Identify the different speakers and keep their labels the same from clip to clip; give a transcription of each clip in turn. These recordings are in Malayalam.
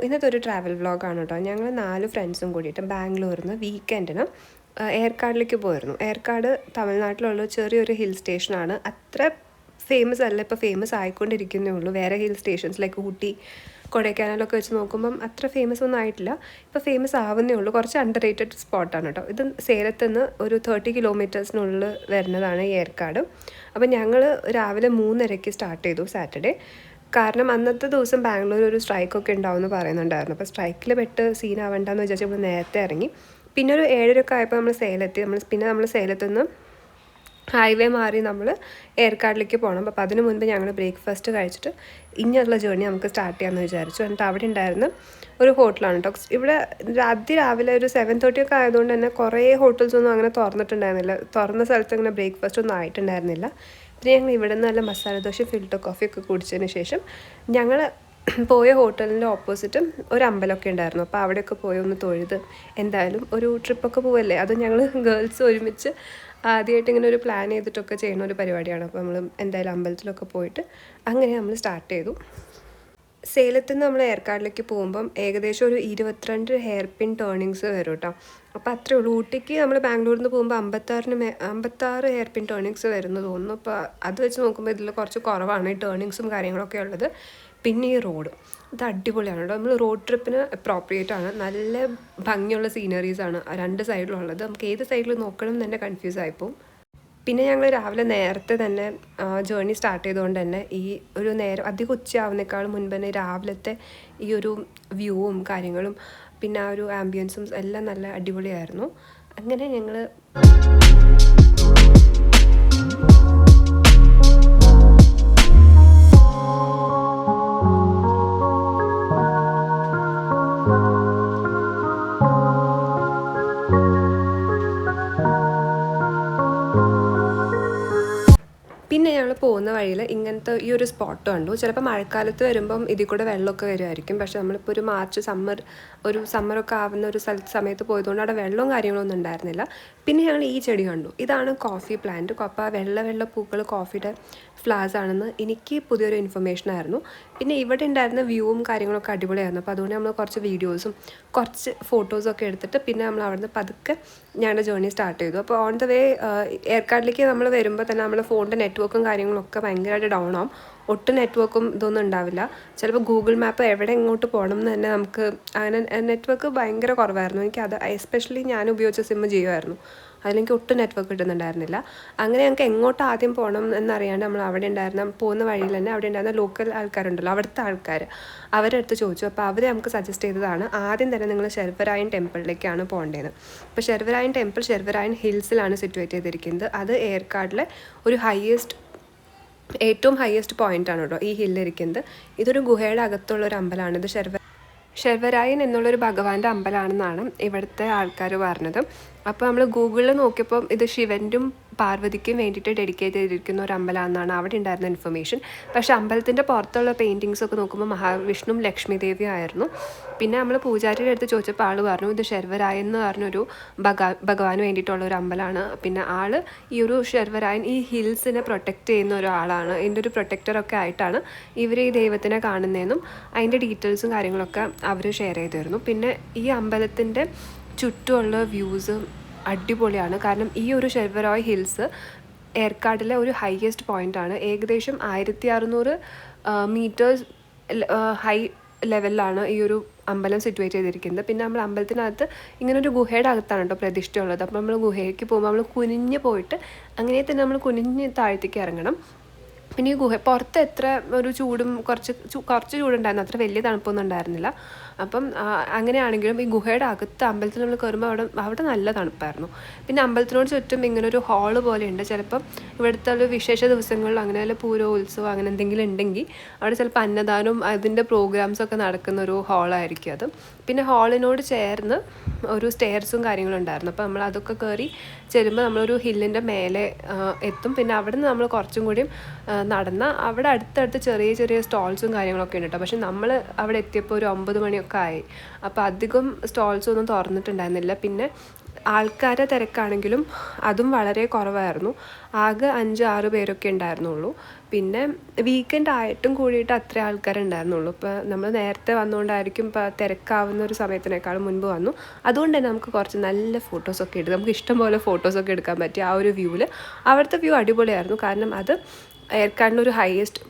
Speaker 1: ഇന്നത്തെ ഒരു ട്രാവൽ വ്ളോഗാണ് കേട്ടോ. ഞങ്ങൾ 4 ഫ്രണ്ട്സും കൂടിയിട്ട് ബാംഗ്ലൂരിൽ നിന്ന് വീക്കെൻഡിന് ഏർക്കാടിലേക്ക് പോയിരുന്നു. ഏർക്കാട് തമിഴ്നാട്ടിലുള്ള ചെറിയൊരു ഹിൽ സ്റ്റേഷനാണ്. അത്ര ഫേമസ് അല്ല, ഇപ്പോൾ ഫേമസ് ആയിക്കൊണ്ടിരിക്കുന്നേ ഉള്ളൂ. വേറെ ഹിൽ സ്റ്റേഷൻസ് ലൈക്ക് ഊട്ടി, കൊടൈക്കനാലൊക്കെ വെച്ച് നോക്കുമ്പം അത്ര ഫേമസ് ഒന്നും ആയിട്ടില്ല. ഇപ്പോൾ ഫേമസ് ആവുന്നേ ഉള്ളൂ. കുറച്ച് അണ്ടർ റേറ്റഡ് സ്പോട്ടാണ് കേട്ടോ. ഇത് സേലത്ത് നിന്ന് ഒരു 30 കിലോമീറ്റേഴ്സിനുള്ളിൽ വരുന്നതാണ് ഈ ഏർക്കാട്. അപ്പോൾ ഞങ്ങൾ രാവിലെ 3:30 സ്റ്റാർട്ട് ചെയ്തു സാറ്റർഡേ. കാരണം അന്നത്തെ ദിവസം ബാംഗ്ലൂർ ഒരു സ്ട്രൈക്കൊക്കെ ഉണ്ടാവുമെന്ന് പറയുന്നുണ്ടായിരുന്നു. അപ്പോൾ സ്ട്രൈക്കിൽ പെട്ട് സീനാവണ്ടെന്ന് വിചാരിച്ച് നമ്മൾ നേരത്തെ ഇറങ്ങി. പിന്നെ ഒരു 7:30 ആയപ്പോൾ നമ്മൾ സേലത്തി. നമ്മൾ സേലത്തു നിന്ന് ഹൈവേ മാറി നമ്മൾ ഏർക്കാടിലേക്ക് പോകണം. അപ്പോൾ അതിന് മുൻപ് ഞങ്ങൾ ബ്രേക്ക്ഫാസ്റ്റ് കഴിച്ചിട്ട് ഇനിയുള്ള ജേർണി നമുക്ക് സ്റ്റാർട്ട് ചെയ്യാമെന്ന് വിചാരിച്ചു. എന്നിട്ട് അവിടെ ഉണ്ടായിരുന്ന ഒരു ഹോട്ടലാണ് കേട്ടോ. ഇവിടെ രാവിലെ ഒരു 7:30 ഒക്കെ ആയതുകൊണ്ട് തന്നെ കുറേ ഹോട്ടൽസൊന്നും അങ്ങനെ തുറന്നിട്ടുണ്ടായിരുന്നില്ല. തുറന്ന സ്ഥലത്ത് അങ്ങനെ ബ്രേക്ക്ഫാസ്റ്റ് ഒന്നും ആയിട്ടുണ്ടായിരുന്നില്ല. പിന്നെ ഞങ്ങൾ ഇവിടെ നിന്ന് നല്ല മസാല ദോശ, ഫിൽറ്റർ കോഫിയൊക്കെ കുടിച്ചതിന് ശേഷം ഞങ്ങൾ പോയ ഹോട്ടലിൻ്റെ ഓപ്പോസിറ്റും ഒരു അമ്പലമൊക്കെ ഉണ്ടായിരുന്നു. അപ്പോൾ അവിടെയൊക്കെ പോയി ഒന്ന് തൊഴുത് എന്തായാലും ഒരു ട്രിപ്പൊക്കെ പോവല്ലേ, അത് ഞങ്ങൾ ഗേൾസ് ഒരുമിച്ച് ആദ്യമായിട്ട് ഇങ്ങനെ ഒരു പ്ലാൻ ചെയ്തിട്ടൊക്കെ ചെയ്യുന്ന ഒരു പരിപാടിയാണ്. അപ്പോൾ നമ്മൾ എന്തായാലും അമ്പലത്തിലൊക്കെ പോയിട്ട് അങ്ങനെ നമ്മൾ സ്റ്റാർട്ട് ചെയ്തു. സേലത്ത് നിന്ന് നമ്മൾ ഏർക്കാടിലേക്ക് പോകുമ്പം ഏകദേശം ഒരു 22 ഹെയർ പിൻ ടേണിങ്സ് വരും കേട്ടോ. അപ്പോൾ അത്രേ ഉള്ളൂ. ഊട്ടിക്ക് നമ്മൾ ബാംഗ്ലൂരിൽ നിന്ന് പോകുമ്പോൾ 56 ഹെയർ പിൻ ടേണിങ്സ് വരുന്നു തോന്നുന്നു. അപ്പോൾ അത് വെച്ച് നോക്കുമ്പോൾ ഇതിൽ കുറച്ച് കുറവാണ് ഈ ടേണിങ്സും കാര്യങ്ങളൊക്കെ ഉള്ളത്. പിന്നെ ഈ റോഡ് ഇത് അടിപൊളിയാണ് കേട്ടോ. നമ്മൾ റോഡ് ട്രിപ്പിന് അപ്രോപ്രിയേറ്റ് ആണ്. നല്ല ഭംഗിയുള്ള സീനറീസാണ് 2 സൈഡിലുള്ളത്. നമുക്ക് ഏത് സൈഡിൽ നോക്കണം എന്ന് തന്നെ കൺഫ്യൂസ് ആയിപ്പോവും. പിന്നെ ഞങ്ങൾ രാവിലെ നേരത്തെ തന്നെ ജേർണി സ്റ്റാർട്ട് ചെയ്തുകൊണ്ട് തന്നെ ഈ ഒരു അധികം ഉച്ചയാവുന്നേക്കാളും മുൻപ് തന്നെ രാവിലത്തെ ഈ ഒരു വ്യൂവും കാര്യങ്ങളും പിന്നെ ആ ഒരു ആംബിയൻസും എല്ലാം നല്ല അടിപൊളിയായിരുന്നു. അങ്ങനെ ഞങ്ങൾ പോകുന്ന വഴിയിൽ ഇങ്ങനത്തെ ഈ ഒരു സ്പോട്ട് കണ്ടു. ചിലപ്പോൾ മഴക്കാലത്ത് വരുമ്പം ഇതിൽ കൂടെ വെള്ളമൊക്കെ വരുമായിരിക്കും. പക്ഷേ നമ്മളിപ്പോൾ ഒരു മാർച്ച് സമ്മറൊക്കെ ആവുന്ന ഒരു സമയത്ത് പോയതുകൊണ്ട് അവിടെ വെള്ളവും കാര്യങ്ങളൊന്നും ഉണ്ടായിരുന്നില്ല. പിന്നെ ഞങ്ങൾ ഈ ചെടി കണ്ടു. ഇതാണ് കോഫി പ്ലാന്റ്. അപ്പോൾ വെള്ള പൂക്കൾ കോഫിയുടെ ഫ്ലവേഴ്സ് ആണെന്ന് എനിക്ക് പുതിയൊരു ഇൻഫർമേഷൻ ആയിരുന്നു. പിന്നെ ഇവിടെ ഉണ്ടായിരുന്ന വ്യൂവും കാര്യങ്ങളൊക്കെ അടിപൊളിയായിരുന്നു. അപ്പോൾ അതുകൊണ്ട് നമ്മൾ കുറച്ച് വീഡിയോസും കുറച്ച് ഫോട്ടോസൊക്കെ എടുത്തിട്ട് പിന്നെ നമ്മൾ അവിടുന്ന് പതുക്കെ ഞങ്ങളുടെ ജേർണി സ്റ്റാർട്ട് ചെയ്തു. അപ്പോൾ ഓൺ ദ വേ ഏർക്കാടിലേക്ക് നമ്മൾ വരുമ്പോൾ തന്നെ നമ്മുടെ ഫോണിൻ്റെ നെറ്റ്വർക്കും കാര്യങ്ങളൊക്കെ ഭയങ്കരമായിട്ട് ഡൗൺ ആവും. ഒട്ടും നെറ്റ്വർക്കും ഇതൊന്നും ഉണ്ടാവില്ല. ചിലപ്പോൾ ഗൂഗിൾ മാപ്പ് എവിടെ എങ്ങോട്ട് പോകണം എന്ന് തന്നെ നമുക്ക് അങ്ങനെ നെറ്റ്വർക്ക് ഭയങ്കര കുറവായിരുന്നു. എനിക്കത് എസ്പെഷ്യലി ഞാൻ ഉപയോഗിച്ച സിം ജിയോ. അതിലെനിക്ക് ഒട്ടും നെറ്റ്വർക്ക് കിട്ടുന്നുണ്ടായിരുന്നില്ല. അങ്ങനെ ഞങ്ങൾക്ക് എങ്ങോട്ട് ആദ്യം പോകണം എന്നറിയാണ്ട് നമ്മൾ അവിടെ ഉണ്ടായിരുന്ന പോകുന്ന വഴിയിൽ തന്നെ അവിടെ ഉണ്ടായിരുന്ന ലോക്കൽ ആൾക്കാരുണ്ടല്ലോ, അവിടുത്തെ ആൾക്കാർ, അവരുടെ അടുത്ത് ചോദിച്ചു. അപ്പോൾ അവർ നമുക്ക് സജസ്റ്റ് ചെയ്തതാണ് ആദ്യം തന്നെ നിങ്ങൾ ശർവരായൻ ടെമ്പിളിലേക്കാണ് പോകേണ്ടത്. അപ്പോൾ ശർവരായൻ ടെമ്പിൾ ശർവരായൻ ഹിൽസിലാണ് സിറ്റുവേറ്റ് ചെയ്തിരിക്കുന്നത്. അത് ഏർക്കാടിലെ ഒരു ഏറ്റവും ഹയസ്റ്റ് പോയിൻ്റാണ് കേട്ടോ ഈ ഹില്ലിരിക്കുന്നത്. ഇതൊരു ഗുഹയുടെ അകത്തുള്ള ഒരു അമ്പലമാണ്. ഇത് ശർവരായൻ എന്നുള്ളൊരു ഭഗവാന്റെ അമ്പലമാണെന്നാണ് ഇവിടുത്തെ ആൾക്കാർ പറഞ്ഞത്. അപ്പോൾ നമ്മൾ ഗൂഗിളിൽ നോക്കിയപ്പോൾ ഇത് ശിവനും പാർവതിക്കും വേണ്ടിയിട്ട് ഡെഡിക്കേറ്റ് ചെയ്തിരിക്കുന്ന ഒരു അമ്പലമാണെന്നാണ് അവിടെ ഉണ്ടായിരുന്ന ഇൻഫർമേഷൻ. പക്ഷേ അമ്പലത്തിൻ്റെ പുറത്തുള്ള പെയിൻറ്റിങ്സ് ഒക്കെ നോക്കുമ്പോൾ മഹാവിഷ്ണുവും ലക്ഷ്മി ദേവിയും ആയിരുന്നു. പിന്നെ നമ്മൾ പൂജാരിയുടെ അടുത്ത് ചോദിച്ചപ്പോൾ ആൾ പറഞ്ഞു ഇത് ശർവരായൻ എന്ന് പറഞ്ഞൊരു ഭഗവാന് വേണ്ടിയിട്ടുള്ള ഒരു അമ്പലമാണ്. പിന്നെ ആൾ ഈ ഒരു ശർവരായൻ ഈ ഹിൽസിനെ പ്രൊട്ടക്റ്റ് ചെയ്യുന്ന ഒരാളാണ്. ഇതിൻ്റെ ഒരു പ്രൊട്ടക്ടറൊക്കെ ആയിട്ടാണ് ഇവർ ഈ ദൈവത്തിനെ കാണുന്നതെന്നും അതിൻ്റെ ഡീറ്റെയിൽസും കാര്യങ്ങളൊക്കെ അവർ ഷെയർ ചെയ്തിരുന്നു. പിന്നെ ഈ അമ്പലത്തിൻ്റെ ചുറ്റുമുള്ള വ്യൂസ് അടിപൊളിയാണ്. കാരണം ഈ ഒരു ശർവരായ് ഹിൽസ് ഏർക്കാടിലെ ഒരു ഹൈയസ്റ്റ് പോയിൻ്റാണ്. ഏകദേശം 1600 മീറ്റേഴ്സ് ഹൈ ലെവലിലാണ് ഈ ഒരു അമ്പലം സിറ്റുവേറ്റ് ചെയ്തിരിക്കുന്നത്. പിന്നെ നമ്മൾ അമ്പലത്തിനകത്ത് ഇങ്ങനെ ഒരു ഗുഹയുടെ അകത്താണ് കേട്ടോ പ്രതിഷ്ഠയുള്ളത്. അപ്പോൾ നമ്മൾ ഗുഹയ്ക്ക് പോകുമ്പോൾ നമ്മൾ കുനിഞ്ഞ് പോയിട്ട് അങ്ങനെ തന്നെ നമ്മൾ കുനിഞ്ഞ് താഴത്തേക്ക് ഇറങ്ങണം. പിന്നെ ഈ പുറത്ത് എത്ര ഒരു ചൂടും കുറച്ച് ചൂടുണ്ടായിരുന്നു, അത്ര വലിയ തണുപ്പൊന്നും ഉണ്ടായിരുന്നില്ല. അപ്പം അങ്ങനെയാണെങ്കിലും ഈ ഗുഹയുടെ അകത്ത് അമ്പലത്തിൽ നമ്മൾ കയറുമ്പോൾ അവിടെ നല്ല തണുപ്പായിരുന്നു. പിന്നെ അമ്പലത്തിനോട് ചുറ്റും ഇങ്ങനെ ഒരു ഹാള് പോലെയുണ്ട്. ചിലപ്പം ഇവിടുത്തെ ഒരു വിശേഷ ദിവസങ്ങളിൽ അങ്ങനെ വല്ല പൂരോത്സവം അങ്ങനെ എന്തെങ്കിലും ഉണ്ടെങ്കിൽ അവിടെ ചിലപ്പോൾ അന്നദാനവും അതിൻ്റെ പ്രോഗ്രാംസൊക്കെ നടക്കുന്ന ഒരു ഹാളായിരിക്കും അത്. പിന്നെ ഹാളിനോട് ചേർന്ന് ഒരു സ്റ്റെയർസും കാര്യങ്ങളും ഉണ്ടായിരുന്നു. അപ്പോൾ നമ്മൾ അതൊക്കെ കയറി ചെല്ലുമ്പോൾ നമ്മളൊരു ഹില്ലിൻ്റെ മേലെ എത്തും. പിന്നെ അവിടെ നിന്ന് നമ്മൾ കുറച്ചും കൂടിയും നടന്ന് അവിടെ അടുത്തടുത്ത് ചെറിയ ചെറിയ സ്റ്റോൾസും കാര്യങ്ങളൊക്കെ ഉണ്ട് കേട്ടോ. പക്ഷെ നമ്മൾ അവിടെ എത്തിയപ്പോൾ ഒരു 9 മണിയൊക്കെ ആയി. അപ്പോൾ അധികം സ്റ്റോൾസൊന്നും തുറന്നിട്ടുണ്ടായിരുന്നില്ല. പിന്നെ ആൾക്കാരെ തിരക്കാണെങ്കിലും അതും വളരെ കുറവായിരുന്നു. ആകെ 5-6 പേരൊക്കെ ഉണ്ടായിരുന്നുള്ളൂ. പിന്നെ വീക്കെൻഡ് ആയിട്ടും കൂടിയിട്ട് അത്രേ ആൾക്കാരുണ്ടായിരുന്നുള്ളൂ. ഇപ്പോൾ നമ്മൾ നേരത്തെ വന്നുകൊണ്ടായിരിക്കും ഇപ്പോൾ തിരക്കാവുന്ന ഒരു സമയത്തിനേക്കാളും മുൻപ് വന്നു. അതുകൊണ്ട് തന്നെ നമുക്ക് കുറച്ച് നല്ല ഫോട്ടോസൊക്കെ എടുത്ത് നമുക്ക് ഇഷ്ടം പോലെ ഫോട്ടോസൊക്കെ എടുക്കാൻ പറ്റി ആ ഒരു വ്യൂവിൽ. അവിടുത്തെ വ്യൂ അടിപൊളിയായിരുന്നു. കാരണം അത് ഏർക്കാടിൻ്റെ ഒരു ഹയസ്റ്റ്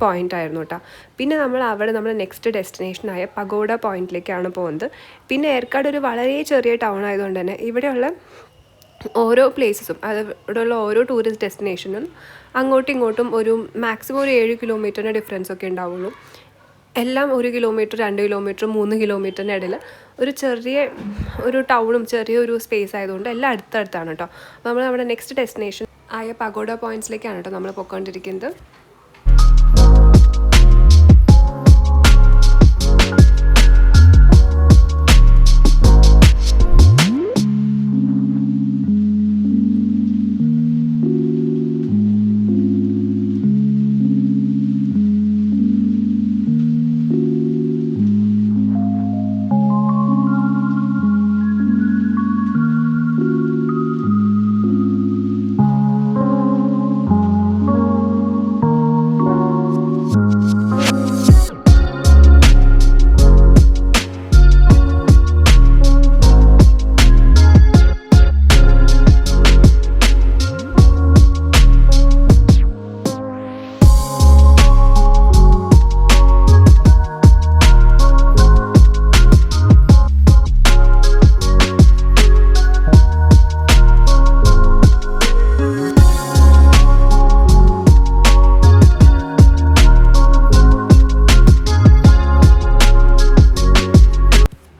Speaker 1: പോയിൻ്റ് ആയിരുന്നു കേട്ടോ. പിന്നെ നമ്മൾ നെക്സ്റ്റ് ഡെസ്റ്റിനേഷനായ പഗോഡ പോയിന്റിലേക്കാണ് പോകുന്നത്. പിന്നെ ഏർക്കാട് ഒരു വളരെ ചെറിയ ടൗൺ ആയതുകൊണ്ട് തന്നെ ഇവിടെയുള്ള ഓരോ പ്ലേസസും ഇവിടെയുള്ള ഓരോ ടൂറിസ്റ്റ് ഡെസ്റ്റിനേഷനും അങ്ങോട്ടും ഇങ്ങോട്ടും ഒരു മാക്സിമം ഒരു 7 കിലോമീറ്ററിൻ്റെ ഡിഫറൻസ് ഒക്കെ ഉണ്ടാവുള്ളൂ. എല്ലാം 1 കിലോമീറ്റർ 2 കിലോമീറ്റർ 3 കിലോമീറ്ററിൻ്റെ ഇടയിൽ ഒരു ടൗണും ചെറിയൊരു സ്പേസ് ആയതുകൊണ്ട് എല്ലാം അടുത്തടുത്താണ് കേട്ടോ. അപ്പോൾ നമ്മൾ നമ്മുടെ നെക്സ്റ്റ് ഡെസ്റ്റിനേഷൻ ആയ പഗോഡ പോയിന്റ്സിലേക്കാണ് കേട്ടോ നമ്മൾ പോയിക്കൊണ്ടിരിക്കുന്നത്.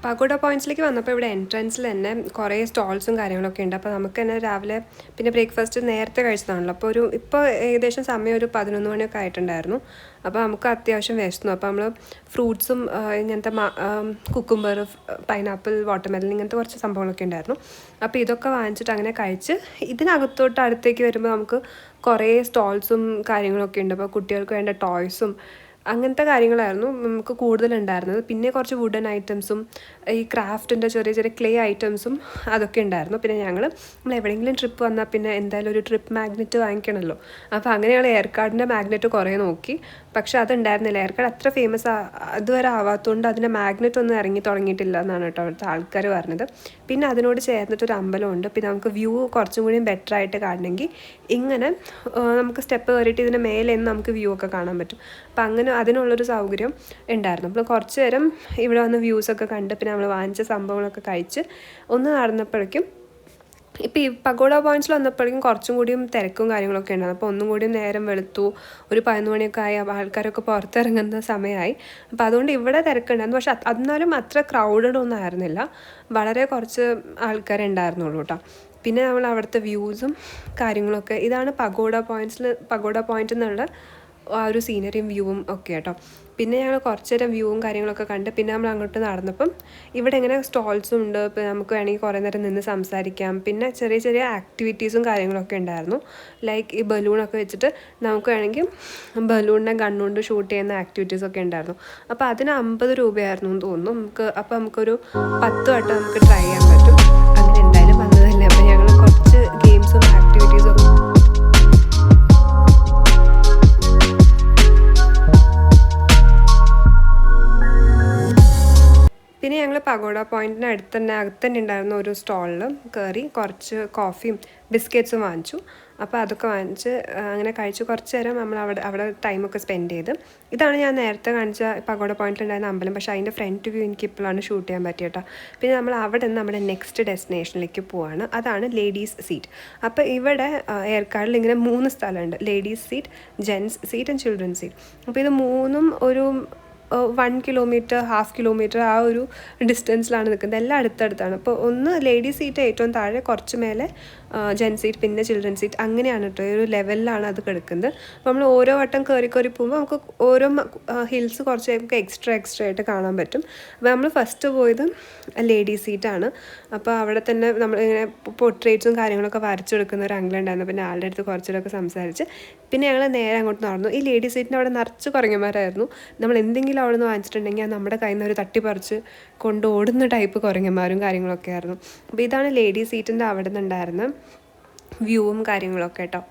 Speaker 1: പഗോഡ പോയിന്റ്സിലേക്ക് വന്നപ്പോൾ ഇവിടെ എൻട്രൻസിൽ തന്നെ കുറേ സ്റ്റോൾസും കാര്യങ്ങളൊക്കെ ഉണ്ട്. അപ്പോൾ നമുക്ക് തന്നെ രാവിലെ പിന്നെ ബ്രേക്ക്ഫാസ്റ്റ് നേരത്തെ കഴിച്ചതാണല്ലോ. അപ്പോൾ ഇപ്പോൾ ഏകദേശം സമയം ഒരു 11 മണിയൊക്കെ ആയിട്ടുണ്ടായിരുന്നു. അപ്പോൾ നമുക്ക് അത്യാവശ്യം വിശന്നു. അപ്പോൾ നമ്മൾ ഫ്രൂട്ട്സും ഇങ്ങനത്തെ കുക്കുംബർ, പൈനാപ്പിൾ, വാട്ടർമെലൺ ഇങ്ങനത്തെ കുറച്ച് സംഭവങ്ങളൊക്കെ ഉണ്ടായിരുന്നു. അപ്പോൾ ഇതൊക്കെ വാങ്ങിച്ചിട്ട് അങ്ങനെ കഴിച്ച് ഇതിനകത്തോട്ട് അടുത്തേക്ക് വരുമ്പോൾ നമുക്ക് കുറേ സ്റ്റോൾസും കാര്യങ്ങളൊക്കെ ഉണ്ട്. അപ്പോൾ കുട്ടികൾക്ക് വേണ്ട ടോയ്സും അങ്ങനത്തെ കാര്യങ്ങളായിരുന്നു നമുക്ക് കൂടുതലുണ്ടായിരുന്നത്. പിന്നെ കുറച്ച് വുഡൻ ഐറ്റംസും ഈ ക്രാഫ്റ്റിൻ്റെ ചെറിയ ചെറിയ ക്ലേ ഐറ്റംസും അതൊക്കെ ഉണ്ടായിരുന്നു. പിന്നെ നമ്മൾ എവിടെയെങ്കിലും ട്രിപ്പ് വന്നാൽ പിന്നെ എന്തായാലും ഒരു ട്രിപ്പ് മാഗ്നറ്റ് വാങ്ങിക്കണമല്ലോ. അപ്പോൾ അങ്ങനെ ഞങ്ങൾ ഏർക്കാടിൻ്റെ മാഗ്നറ്റ് കുറേ നോക്കി. പക്ഷെ അതുണ്ടായിരുന്നില്ല. ഏർക്കാട് അത്ര ഫേമസ് അതുവരെ ആവാത്തതുകൊണ്ട് അതിൻ്റെ മാഗ്നറ്റ് ഒന്നും ഇറങ്ങി തുടങ്ങിയിട്ടില്ല എന്നാണ് കേട്ടോ അവിടുത്തെ ആൾക്കാർ പറഞ്ഞത്. പിന്നെ അതിനോട് ചേർന്നിട്ടൊരു അമ്പലമുണ്ട്. പിന്നെ നമുക്ക് വ്യൂ കുറച്ചും കൂടി ബെറ്റർ ആയിട്ട് കാണണമെങ്കിൽ ഇങ്ങനെ നമുക്ക് സ്റ്റെപ്പ് കയറിയിട്ട് ഇതിൻ്റെ മേലെ നിന്ന് നമുക്ക് വ്യൂ ഒക്കെ കാണാൻ പറ്റും. അപ്പം അങ്ങനെ അതിനുള്ളൊരു സൗകര്യം ഉണ്ടായിരുന്നു. അപ്പോൾ കുറച്ച് നേരം ഇവിടെ വന്ന് വ്യൂസൊക്കെ കണ്ട് പിന്നെ നമ്മൾ വാങ്ങിച്ച സംഭവങ്ങളൊക്കെ കഴിച്ച് ഒന്ന് നടന്നപ്പോഴേക്കും ഇപ്പോൾ ഈ പഗോഡ പോയിന്റ്സിൽ വന്നപ്പോഴേക്കും കുറച്ചും കൂടിയും തിരക്കും കാര്യങ്ങളൊക്കെ ഉണ്ടായിരുന്നു. അപ്പോൾ ഒന്നും കൂടിയും നേരം വെളുത്തു. ഒരു 11 മണിയൊക്കെ ആയി. ആൾക്കാരൊക്കെ പുറത്തിറങ്ങുന്ന സമയമായി. അപ്പോൾ അതുകൊണ്ട് ഇവിടെ തിരക്കുണ്ടായിരുന്നു. പക്ഷെ എന്നാലും അത്ര ക്രൗഡഡ് ഒന്നും ആയിരുന്നില്ല. വളരെ കുറച്ച് ആൾക്കാരുണ്ടായിരുന്നുള്ളൂ കേട്ടോ. പിന്നെ നമ്മൾ അവിടുത്തെ വ്യൂസും കാര്യങ്ങളൊക്കെ ഇതാണ് പഗോഡ പോയിന്റ് എന്നുള്ള ആ ഒരു സീനറിയും വ്യൂവും ഒക്കെ കേട്ടോ. പിന്നെ ഞങ്ങൾ കുറച്ച് നേരം വ്യൂവും കാര്യങ്ങളൊക്കെ കണ്ട് പിന്നെ നമ്മൾ അങ്ങോട്ട് നടന്നപ്പം ഇവിടെ ഇങ്ങനെ സ്റ്റോൾസും ഉണ്ട്. ഇപ്പോൾ നമുക്ക് വേണമെങ്കിൽ കുറേ നേരം നിന്ന് സംസാരിക്കാം. പിന്നെ ചെറിയ ചെറിയ ആക്ടിവിറ്റീസും കാര്യങ്ങളൊക്കെ ഉണ്ടായിരുന്നു. ലൈക്ക് ഈ ബലൂണൊക്കെ വെച്ചിട്ട് നമുക്ക് വേണമെങ്കിൽ ബലൂണിനെ ഗണ്ണുകൊണ്ട് ഷൂട്ട് ചെയ്യുന്ന ആക്ടിവിറ്റീസൊക്കെ ഉണ്ടായിരുന്നു. അപ്പോൾ അതിന് 50 രൂപയായിരുന്നു എന്ന് തോന്നുന്നു. അപ്പോൾ നമുക്കൊരു 10 വട്ടം നമുക്ക് ട്രൈ ചെയ്യാൻ പറ്റും. അങ്ങനെ എന്തായാലും വന്നതല്ലേ. അപ്പോൾ ഞങ്ങൾ കുറച്ച് ഗെയിംസും ആക്ടിവിറ്റീസും പിന്നെ ഞങ്ങൾ പഗോഡ പോയിന്റിന് അകത്തന്നെ ഉണ്ടായിരുന്ന ഒരു സ്റ്റോളിൽ കയറി കുറച്ച് കോഫിയും ബിസ്ക്കറ്റ്സും വാങ്ങിച്ചു. അപ്പോൾ അതൊക്കെ വാങ്ങിച്ച് അങ്ങനെ കഴിച്ച് കുറച്ച് നേരം നമ്മൾ അവിടെ ടൈമൊക്കെ സ്പെൻഡ് ചെയ്ത്. ഇതാണ് ഞാൻ നേരത്തെ കാണിച്ച പഗോഡ പോയിന്റിലുണ്ടായിരുന്ന അമ്പലം. പക്ഷേ അതിൻ്റെ ഫ്രണ്ട് വ്യൂ എനിക്ക് ഇപ്പോഴാണ് ഷൂട്ട് ചെയ്യാൻ പറ്റിയിട്ടോ. പിന്നെ നമ്മൾ അവിടെ നിന്ന് നമ്മുടെ നെക്സ്റ്റ് ഡെസ്റ്റിനേഷനിലേക്ക് പോവാണ്. അതാണ് ലേഡീസ് സീറ്റ്. അപ്പോൾ ഇവിടെ ഏർക്കാടിൽ ഇങ്ങനെ 3 സ്ഥലമുണ്ട്. Ladies seat, gents seat and children's seat. അപ്പോൾ ഇത് മൂന്നും ഒരു 1 കിലോമീറ്റർ 1/2 കിലോമീറ്റർ ആ ഒരു ഡിസ്റ്റൻസിലാണ് നിൽക്കുന്നത്. എല്ലാം അടുത്തടുത്താണ്. അപ്പോൾ ഒന്ന് ലേഡീസ് സീറ്റ് ഏറ്റവും താഴെ, കുറച്ച് മേലെ ജെൻ സീറ്റ്, പിന്നെ ചിൽഡ്രൻ സീറ്റ്, അങ്ങനെയാണ് കേട്ടോ. ഒരു ലെവലിലാണ് അത് കിടക്കുന്നത്. അപ്പോൾ നമ്മൾ ഓരോ വട്ടം കയറി പോകുമ്പോൾ നമുക്ക് ഓരോ ഹിൽസ് കുറച്ച് നമുക്ക് എക്സ്ട്രാ ആയിട്ട് കാണാൻ പറ്റും. അപ്പോൾ നമ്മൾ ഫസ്റ്റ് പോയത് ലേഡീസ് സീറ്റാണ്. അപ്പോൾ അവിടെ തന്നെ നമ്മൾ ഇങ്ങനെ പോർട്രേറ്റ്സും കാര്യങ്ങളൊക്കെ വരച്ചെടുക്കുന്ന ഒരു അങ്കിളുണ്ടായിരുന്നു. പിന്നെ ആളുടെ അടുത്ത് കുറച്ചുകൂടെയൊക്കെ സംസാരിച്ച് പിന്നെ ഞങ്ങൾ നേരെ അങ്ങോട്ട് നടന്നു. ഈ ലേഡീസ് സീറ്റിൻ്റെ അവിടെ നിറച്ച് കുരങ്ങന്മാരായിരുന്നു. നമ്മൾ എന്തെങ്കിലും എന്തെങ്കിലും അവിടെ നിന്ന് വാങ്ങിച്ചിട്ടുണ്ടെങ്കിൽ അത് നമ്മുടെ കയ്യിൽ നിന്ന് ഒരു തട്ടിപ്പറിച്ച് കൊണ്ട് ഓടുന്ന ടൈപ്പ് കുരങ്ങന്മാരും കാര്യങ്ങളൊക്കെ ആയിരുന്നു. അപ്പോൾ ഇതാണ് ലേഡി സീറ്റിൻ്റെ അവിടെ നിന്നുണ്ടായിരുന്ന വ്യൂവും കാര്യങ്ങളൊക്കെ കേട്ടോ.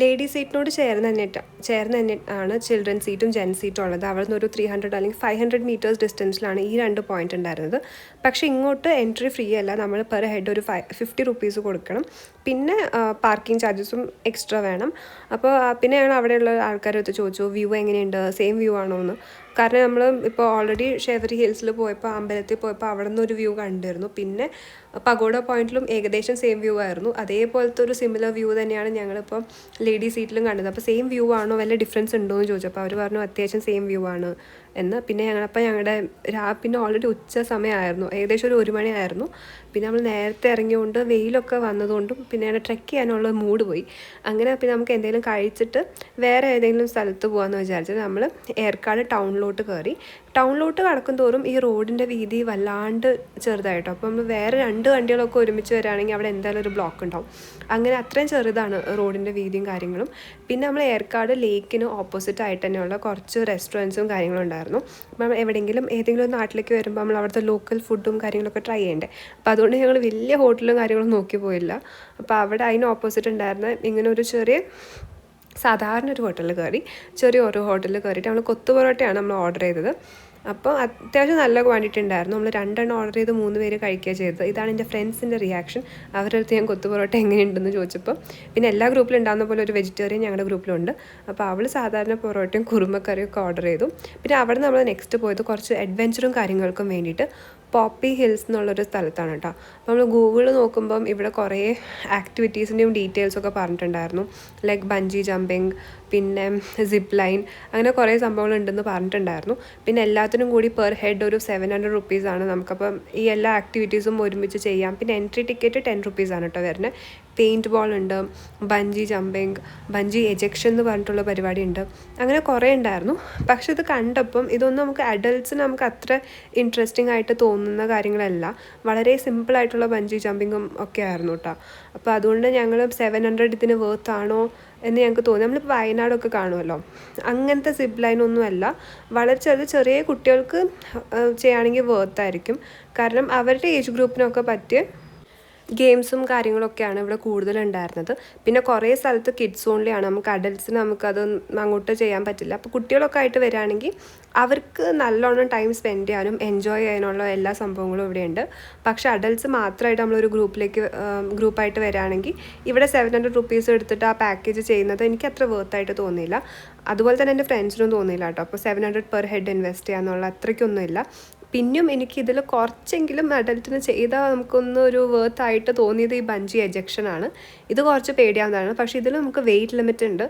Speaker 1: ലേഡി സീറ്റിനോട് ചേർന്ന് തന്നെ ആണ് ചിൽഡ്രൻ സീറ്റും ജെൻ സീറ്റും ഉള്ളത്. അവിടെ നിന്ന് ഒരു 300 അല്ലെങ്കിൽ 500 മീറ്റേഴ്സ് ഡിസ്റ്റൻസിലാണ് ഈ 2 പോയിന്റ് ഉണ്ടായിരുന്നത്. പക്ഷേ ഇങ്ങോട്ട് എൻട്രി ഫ്രീ അല്ല, നമ്മൾ പെർ ഹെഡ് ഒരു 50 റുപ്പീസ് കൊടുക്കണം. പിന്നെ പാർക്കിംഗ് ചാർജസും എക്സ്ട്രാ വേണം. അപ്പോൾ പിന്നെ ഞങ്ങൾ അവിടെയുള്ള ആൾക്കാരടുത്ത് ചോദിച്ചു വ്യൂ എങ്ങനെയുണ്ട്, സെയിം വ്യൂ ആണോ എന്ന്. കാരണം നമ്മൾ ഇപ്പോൾ ഓൾറെഡി ഷെവറി ഹിൽസിൽ പോയപ്പോൾ, അമ്പലത്തിൽ പോയപ്പോൾ അവിടെ നിന്ന് ഒരു വ്യൂ കണ്ടിരുന്നു. പിന്നെ പഗോഡ പോയിന്റിലും ഏകദേശം സെയിം വ്യൂ ആയിരുന്നു. അതേപോലത്തെ ഒരു സിമിലർ വ്യൂ തന്നെയാണ് ഞങ്ങളിപ്പോൾ ലേഡി സീറ്റിലും കണ്ടത്. അപ്പോൾ സെയിം വ്യൂ ആണോ, വല്ല ഡിഫറൻസ് ഉണ്ടോ എന്ന് ചോദിച്ചപ്പോൾ അവർ പറഞ്ഞു അത്യാവശ്യം സെയിം വ്യൂ ആണ് എന്ന്. പിന്നെ പിന്നെ ഓൾറെഡി ഉച്ച സമയമായിരുന്നു, ഏകദേശം ഒരു 1 മണിയായിരുന്നു. പിന്നെ നമ്മൾ നേരത്തെ ഇറങ്ങിയോണ്ട് വെയിലൊക്കെ വന്നതുകൊണ്ടും പിന്നെ ഞങ്ങൾ ട്രെക്ക് ചെയ്യാനുള്ള മൂഡ് പോയി. അങ്ങനെ പിന്നെ നമുക്ക് എന്തെങ്കിലും കഴിച്ചിട്ട് വേറെ ഏതെങ്കിലും സ്ഥലത്ത് പോകാമെന്ന് വിചാരിച്ചത് നമ്മൾ ഏർക്കാട് ടൗണിലോട്ട് കയറി. ടൗണിലോട്ട് കടക്കും തോറും ഈ റോഡിൻ്റെ വീതി വല്ലാണ്ട് ചെറുതായിട്ടോ. അപ്പോൾ നമ്മൾ വേറെ 2 വണ്ടികളൊക്കെ ഒരുമിച്ച് വരികയാണെങ്കിൽ അവിടെ എന്തായാലും ഒരു ബ്ലോക്ക് ഉണ്ടാവും. അങ്ങനെ അത്രയും ചെറുതാണ് റോഡിൻ്റെ വീതിയും കാര്യങ്ങളും. പിന്നെ നമ്മൾ ഏർക്കാട് ലേക്കിന് ഓപ്പോസിറ്റ് ആയിട്ട് തന്നെയുള്ള കുറച്ച് റെസ്റ്റോറൻറ്റ്സും കാര്യങ്ങളും ഉണ്ടായിരുന്നു. നമ്മൾ ഏതെങ്കിലും ഒരു നാട്ടിലേക്ക് വരുമ്പോൾ നമ്മൾ അവിടുത്തെ ലോക്കൽ ഫുഡും കാര്യങ്ങളൊക്കെ ട്രൈ ചെയ്യണ്ടേ. അപ്പോൾ അതുകൊണ്ട് ഞങ്ങൾ വലിയ ഹോട്ടലും കാര്യങ്ങളും നോക്കി പോയില്ല. അപ്പോൾ അവിടെ അതിന് ഓപ്പോസിറ്റ് ഉണ്ടായിരുന്ന ഇങ്ങനെ ഒരു സാധാരണ ഒരു ഹോട്ടലിൽ കയറി, ചെറിയൊരു ഹോട്ടലിൽ കയറിയിട്ട് നമ്മൾ കൊത്തു പൊറോട്ടയാണ് നമ്മൾ ഓർഡർ ചെയ്തത്. അപ്പോൾ അത്യാവശ്യം നല്ല ക്വാണ്ടിറ്റി ഉണ്ടായിരുന്നു. നമ്മൾ 2 എണ്ണം ഓർഡർ ചെയ്ത് 3 പേര് കഴിക്കുക ചെയ്തത്. ഇതാണ് എൻ്റെ ഫ്രണ്ട്സിൻ്റെ റിയാക്ഷൻ. അവരുടെ അടുത്ത് ഞാൻ കൊത്തു പൊറോട്ട എങ്ങനെയുണ്ടെന്ന് ചോദിച്ചപ്പോൾ, പിന്നെ എല്ലാ ഗ്രൂപ്പിലും ഉണ്ടാകുന്ന പോലെ ഒരു വെജിറ്റേറിയൻ ഞങ്ങളുടെ ഗ്രൂപ്പിലുണ്ട്. അപ്പോൾ അവൾ സാധാരണ പൊറോട്ടയും കുറുമക്കറിയും ഒക്കെ ഓർഡർ ചെയ്തു. പിന്നെ അവിടെ നമ്മൾ നെക്സ്റ്റ് പോയത് കുറച്ച് അഡ്വഞ്ചറും കാര്യങ്ങൾക്കും വേണ്ടിയിട്ട് പോപ്പി ഹിൽസ് എന്നുള്ളൊരു സ്ഥലത്താണ് കേട്ടോ. അപ്പോൾ നമ്മൾ ഗൂഗിളിൽ നോക്കുമ്പം ഇവിടെ കുറേ ആക്ടിവിറ്റീസിൻ്റെയും ഡീറ്റെയിൽസൊക്കെ പറഞ്ഞിട്ടുണ്ടായിരുന്നു. ലൈക്ക് ബഞ്ചി ജമ്പിങ്, പിന്നെ സിപ്പ് ലൈൻ, അങ്ങനെ കുറേ സംഭവങ്ങളുണ്ടെന്ന് പറഞ്ഞിട്ടുണ്ടായിരുന്നു. പിന്നെ എല്ലാത്തിനും കൂടി പെർ ഹെഡ് ഒരു 700 റുപ്പീസാണ് നമുക്കപ്പം ഈ എല്ലാ ആക്ടിവിറ്റീസും ഒരുമിച്ച് ചെയ്യാം. പിന്നെ എൻട്രി ടിക്കറ്റ് 10 റുപ്പീസാണ് കേട്ടോ വരുന്നത്. പെയിൻറ്റ് ബോൾ ഉണ്ട്, ബഞ്ചി ജമ്പിങ്, ബഞ്ചി എജെക്ഷൻ എന്ന് പറഞ്ഞിട്ടുള്ള പരിപാടി ഉണ്ട്. അങ്ങനെ കുറേ ഉണ്ടായിരുന്നു. പക്ഷെ ഇത് കണ്ടപ്പം ഇതൊന്നും നമുക്ക് അഡൽട്ട്സിന് നമുക്ക് അത്ര ഇൻട്രസ്റ്റിംഗ് ആയിട്ട് തോന്നുന്ന കാര്യങ്ങളല്ല. വളരെ സിമ്പിളായിട്ടുള്ള ബഞ്ചി ജമ്പിങ്ങും ഒക്കെ ആയിരുന്നു കേട്ടോ. അപ്പോൾ അതുകൊണ്ട് ഞങ്ങൾ 700 ഇതിന് വേർത്താണോ എന്ന് ഞങ്ങൾക്ക് തോന്നി. നമ്മളിപ്പോൾ വയനാടൊക്കെ കാണുമല്ലോ, അങ്ങനത്തെ സിപ്പ് ലൈനൊന്നും അല്ല. വളരെ ചെറിയ കുട്ടികൾക്ക് ചെയ്യുകയാണെങ്കിൽ വേർത്തായിരിക്കും. കാരണം അവരുടെ ഏജ് ഗ്രൂപ്പിനൊക്കെ പറ്റിയ ഗെയിംസും കാര്യങ്ങളൊക്കെയാണ് ഇവിടെ കൂടുതലുണ്ടായിരുന്നത്. പിന്നെ കുറേ സ്ഥലത്ത് കിഡ്സ് ഓൺലിയാണ്, നമുക്ക് അഡൽട്ട്സിന് നമുക്കത് അങ്ങോട്ട് ചെയ്യാൻ പറ്റില്ല. അപ്പോൾ കുട്ടികളൊക്കെ ആയിട്ട് വരികയാണെങ്കിൽ അവർക്ക് നല്ലോണം ടൈം സ്പെൻഡ് ചെയ്യാനും എൻജോയ് ചെയ്യാനുള്ള എല്ലാ സംഭവങ്ങളും ഇവിടെയുണ്ട്. പക്ഷേ അഡൽട്ട്സ് മാത്രമായിട്ട് നമ്മളൊരു ഗ്രൂപ്പായിട്ട് വരികയാണെങ്കിൽ ഇവിടെ 700 റുപ്പീസ് എടുത്തിട്ട് ആ പാക്കേജ് ചെയ്യുന്നത് എനിക്ക് അത്ര വേർത്തായിട്ട് തോന്നിയില്ല. അതുപോലെ തന്നെ എൻ്റെ ഫ്രണ്ട്സിനും തോന്നിയില്ല കേട്ടോ. അപ്പോൾ 700 പെർ ഹെഡ് ഇൻവെസ്റ്റ് ചെയ്യാന്നുള്ള അത്രയ്ക്കൊന്നുമില്ല. പിന്നെയും എനിക്കിതിൽ കുറച്ചെങ്കിലും അഡൽട്ടിന് ചെയ്താൽ നമുക്കൊന്നൊരു വേർത്തായിട്ട് തോന്നിയത് ഈ ബഞ്ചി എജെക്ഷനാണ്. ഇത് കുറച്ച് പേടിയാവുന്നതാണ്. പക്ഷേ ഇതിൽ നമുക്ക് വെയിറ്റ് ലിമിറ്റ് ഉണ്ട്.